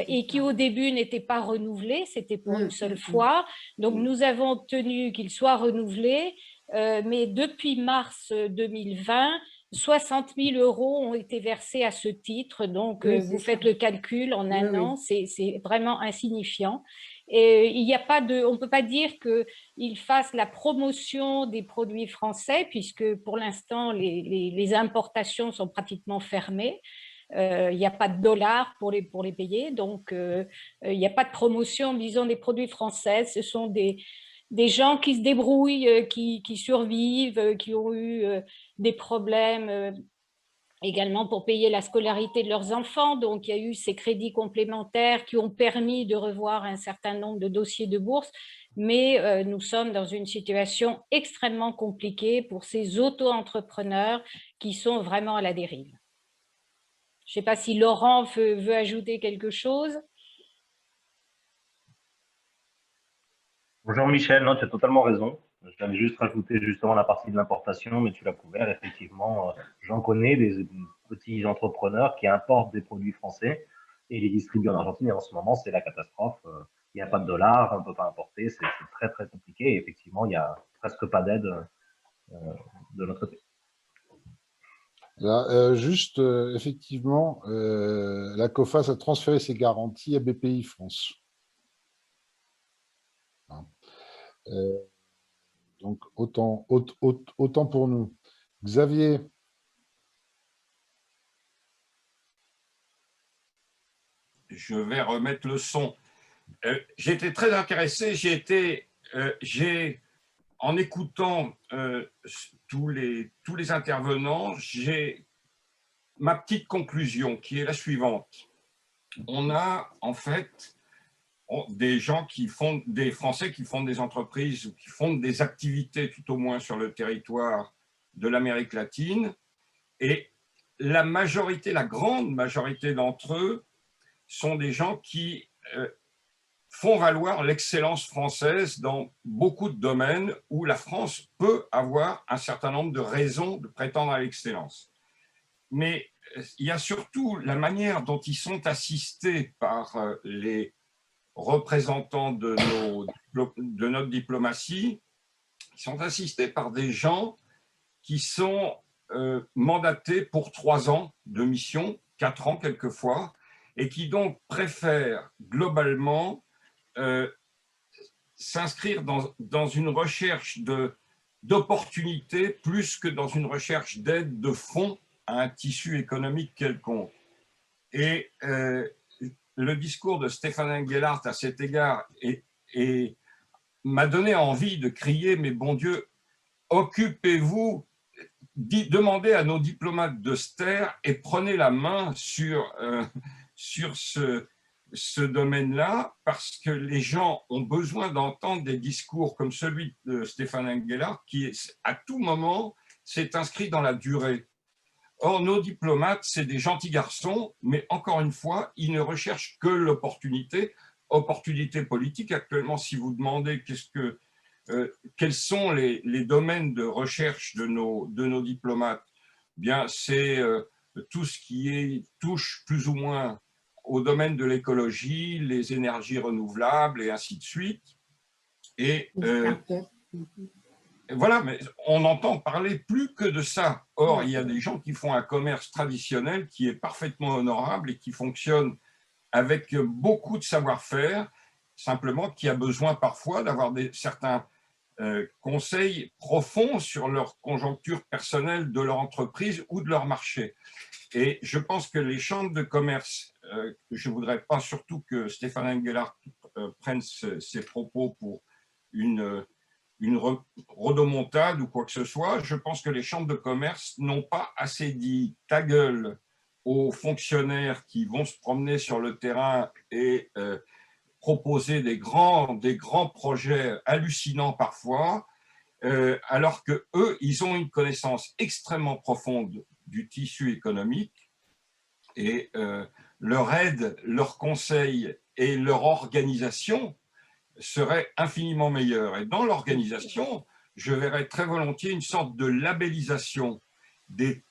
et qui, au début, n'étaient pas renouvelés. C'était pour une seule fois. Donc, nous avons obtenu qu'ils soient renouvelés. Mais depuis mars 2020, 60 000 € ont été versés à ce titre. Donc, vous faites le calcul en un an, c'est vraiment insignifiant. Et on ne peut pas dire qu'ils fassent la promotion des produits français, puisque pour l'instant, les importations sont pratiquement fermées. Il n'y a pas de dollars pour les payer, donc il n'y a pas de promotion, disons, des produits français. Ce sont des gens qui se débrouillent, qui survivent, qui ont eu des problèmes également pour payer la scolarité de leurs enfants. Donc, il y a eu ces crédits complémentaires qui ont permis de revoir un certain nombre de dossiers de bourse. Mais nous sommes dans une situation extrêmement compliquée pour ces auto-entrepreneurs qui sont vraiment à la dérive. Je ne sais pas si Laurent veut ajouter quelque chose. Bonjour Michel, non, tu as totalement raison. J'avais juste rajouté justement la partie de l'importation, mais tu l'as couvert. Effectivement, j'en connais des petits entrepreneurs qui importent des produits français et les distribuent en Argentine. Et en ce moment, c'est la catastrophe. Il n'y a pas de dollars, on ne peut pas importer. C'est très, très compliqué. Et effectivement, il n'y a presque pas d'aide de notre côté. Là, juste, effectivement, la COFAS a transféré ses garanties à BPI France. Donc, autant pour nous. Xavier. Je vais remettre le son. J'étais très intéressé, j'ai été en écoutant tous les intervenants, j'ai ma petite conclusion qui est la suivante. On a en fait des Français qui fondent des entreprises ou qui fondent des activités tout au moins sur le territoire de l'Amérique latine, et la grande majorité d'entre eux sont des gens qui font valoir l'excellence française dans beaucoup de domaines où la France peut avoir un certain nombre de raisons de prétendre à l'excellence. Mais il y a surtout la manière dont ils sont assistés par les représentants de notre diplomatie. Ils sont assistés par des gens qui sont mandatés pour 3 ans de mission, 4 ans quelquefois, et qui donc préfèrent globalement s'inscrire dans une recherche d'opportunités plus que dans une recherche d'aide de fond à un tissu économique quelconque. Et le discours de Stéphane Engelhardt à cet égard m'a donné envie de crier « Mais bon Dieu, occupez-vous, demandez à nos diplomates de se taire et prenez la main sur ce domaine-là, parce que les gens ont besoin d'entendre des discours comme celui de Stéphane Engelhardt qui, à tout moment, s'est inscrit dans la durée. Or, nos diplomates, c'est des gentils garçons, mais encore une fois, ils ne recherchent que l'opportunité politique. Actuellement, si vous demandez quels sont les domaines de recherche de nos diplomates, bien, c'est tout ce qui touche plus ou moins au domaine de l'écologie, les énergies renouvelables et ainsi de suite. Et voilà, mais on n'entend parler plus que de ça. Or, il y a des gens qui font un commerce traditionnel qui est parfaitement honorable et qui fonctionne avec beaucoup de savoir-faire, simplement qui a besoin parfois d'avoir certains conseils profonds sur leur conjoncture personnelle de leur entreprise ou de leur marché. Et je pense que les chambres de commerce, je ne voudrais pas surtout que Stéphane Engelhardt prenne ses propos pour une rodomontade ou quoi que ce soit. Je pense que les chambres de commerce n'ont pas assez dit ta gueule aux fonctionnaires qui vont se promener sur le terrain et proposer des grands projets hallucinants parfois, alors que eux, ils ont une connaissance extrêmement profonde du tissu économique, et leur aide, leur conseil et leur organisation seraient infiniment meilleurs. Et dans l'organisation, je verrais très volontiers une sorte de labellisation des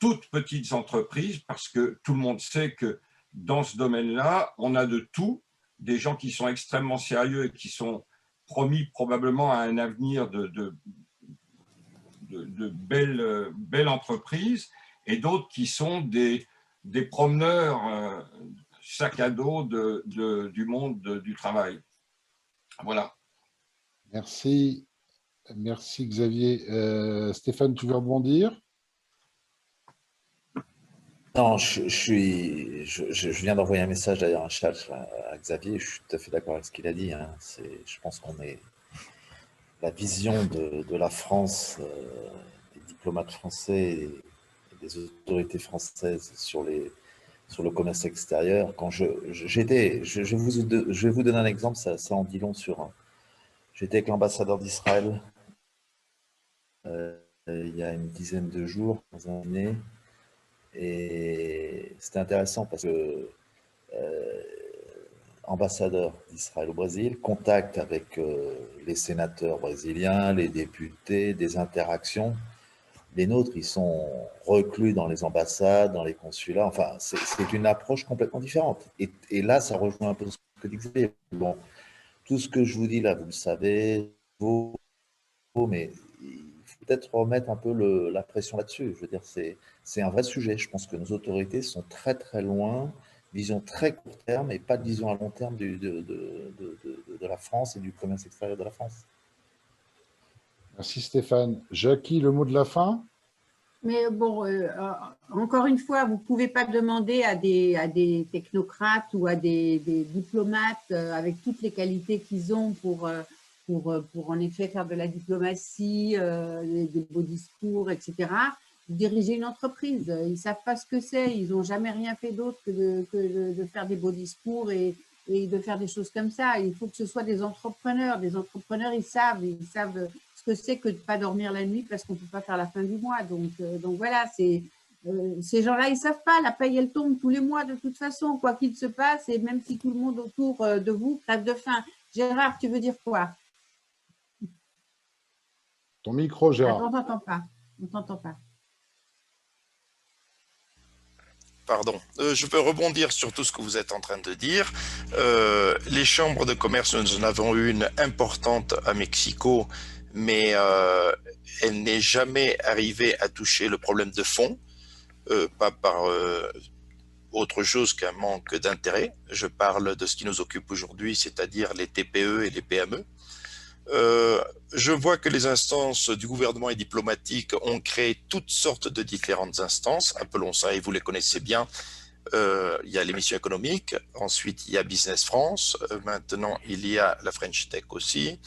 toutes petites entreprises, parce que tout le monde sait que dans ce domaine-là, on a de tout, des gens qui sont extrêmement sérieux et qui sont promis probablement à un avenir de belles entreprises, et d'autres qui sont des promeneurs sac à dos du monde du travail. Voilà. Merci. Merci Xavier. Stéphane, tu veux rebondir? Non, je viens d'envoyer un message d'ailleurs, un chat à Xavier, je suis tout à fait d'accord avec ce qu'il a dit. Hein. Je pense qu'on est la vision de la France, des diplomates français et des autorités françaises sur le commerce extérieur. Quand je vais vous donner un exemple, ça en dit long sur. J'étais avec l'ambassadeur d'Israël il y a une dizaine de jours, dans un année. Et c'était intéressant parce que ambassadeur d'Israël au Brésil, contact avec les sénateurs brésiliens, les députés, des interactions. Les nôtres, ils sont reclus dans les ambassades, dans les consulats. Enfin, c'est une approche complètement différente. Et là, ça rejoint un peu ce que dit Xavier. Bon, tout ce que je vous dis là, vous le savez, mais il faut peut-être remettre un peu la pression là-dessus. Je veux dire, c'est un vrai sujet. Je pense que nos autorités sont très très loin, vision très court terme et pas de vision à long terme de la France et du commerce extérieur de la France. Merci Stéphane. Jackie, le mot de la fin? Mais bon, encore une fois, vous ne pouvez pas demander à des technocrates ou à des diplomates avec toutes les qualités qu'ils ont pour pour en effet faire de la diplomatie, des beaux discours, etc. Diriger une entreprise. Ils ne savent pas ce que c'est. Ils n'ont jamais rien fait d'autre que de faire des beaux discours et de faire des choses comme ça. Il faut que ce soit des entrepreneurs. Des entrepreneurs, ils savent ce que c'est que de ne pas dormir la nuit parce qu'on ne peut pas faire la fin du mois. Donc voilà, ces gens-là, ils ne savent pas. La paye, elle tombe tous les mois de toute façon, quoi qu'il se passe. Et même si tout le monde autour de vous crève de faim. Gérard, tu veux dire quoi? Ton micro, Gérard. On ne t'entend pas. On t'entend pas. Pardon, je peux rebondir sur tout ce que vous êtes en train de dire. Les chambres de commerce, nous en avons une importante à Mexico, mais elle n'est jamais arrivée à toucher le problème de fond, pas par autre chose qu'un manque d'intérêt. Je parle de ce qui nous occupe aujourd'hui, c'est-à-dire les TPE et les PME. Je vois que les instances du gouvernement et diplomatiques ont créé toutes sortes de différentes instances, appelons ça, et vous les connaissez bien. Il y a l'émission économique, ensuite il y a Business France, maintenant il y a la French Tech aussi.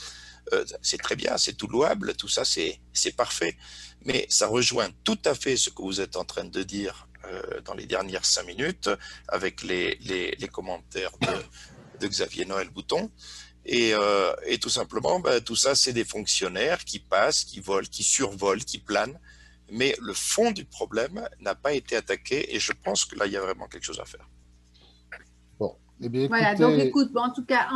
C'est très bien, c'est tout louable, tout ça c'est parfait, mais ça rejoint tout à fait ce que vous êtes en train de dire dans les dernières 5 minutes avec les commentaires de Xavier Noël Bouton. Et tout simplement, tout ça, c'est des fonctionnaires qui passent, qui volent, qui survolent, qui planent. Mais le fond du problème n'a pas été attaqué et je pense que là, il y a vraiment quelque chose à faire. Bon, eh bien, écoutez... Voilà, donc écoute, en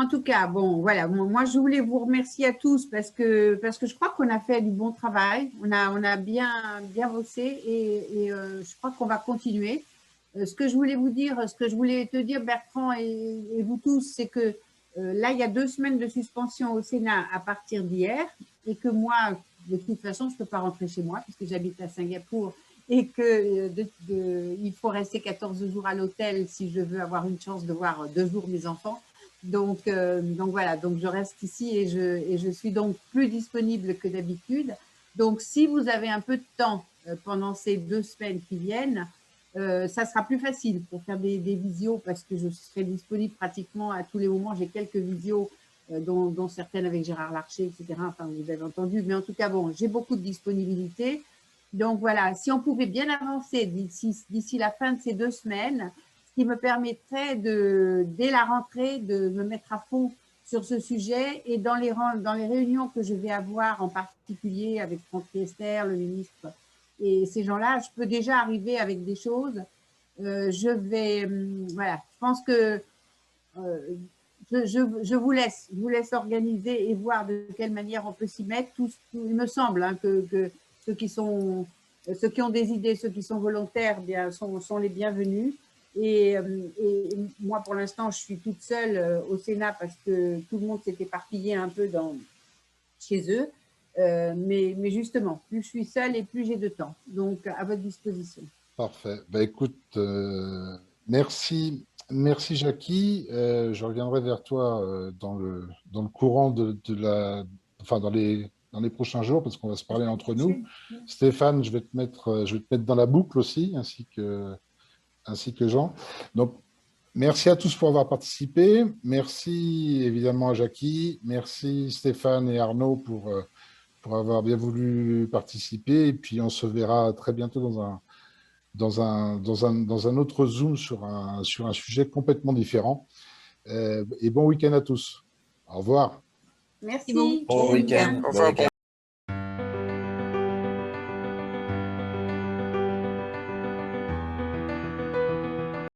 tout cas, bon, voilà, moi je voulais vous remercier à tous parce que je crois qu'on a fait du bon travail, on a bien bossé et je crois qu'on va continuer. Ce que je voulais vous dire, ce que je voulais te dire, Bertrand et vous tous, c'est que là, il y a 2 semaines de suspension au Sénat à partir d'hier et que moi, de toute façon, je ne peux pas rentrer chez moi puisque j'habite à Singapour et qu'il faut rester 14 jours à l'hôtel si je veux avoir une chance de voir 2 jours mes enfants. Donc voilà, donc je reste ici et je suis donc plus disponible que d'habitude. Donc, si vous avez un peu de temps pendant ces 2 semaines qui viennent, ça sera plus facile pour faire des visios parce que je serai disponible pratiquement à tous les moments. J'ai quelques visios, dont certaines avec Gérard Larcher, etc. Enfin, vous avez entendu. Mais en tout cas, bon, j'ai beaucoup de disponibilité. Donc voilà, si on pouvait bien avancer d'ici la fin de ces 2 semaines, ce qui me permettrait dès la rentrée de me mettre à fond sur ce sujet et dans les réunions que je vais avoir, en particulier avec Franck Riester, le ministre, et ces gens-là, je peux déjà arriver avec des choses. Voilà, je pense que je vous laisse organiser et voir de quelle manière on peut s'y mettre. Il me semble que ceux qui ont des idées, ceux qui sont volontaires, bien, sont les bienvenus. Et moi, pour l'instant, je suis toute seule au Sénat parce que tout le monde s'est éparpillé un peu chez eux. Mais justement, plus je suis seule et plus j'ai de temps. Donc, à votre disposition. Parfait. Écoute, merci Jackie. Je reviendrai vers toi dans le courant enfin dans les prochains jours parce qu'on va se parler entre nous. Stéphane, je vais te mettre dans la boucle aussi, ainsi que Jean. Donc, merci à tous pour avoir participé. Merci évidemment à Jackie. Merci Stéphane et Arnaud pour avoir bien voulu participer. Et puis, on se verra très bientôt dans un autre Zoom sur un sujet complètement différent. Et bon week-end à tous. Au revoir. Merci. Bon week-end. Au revoir.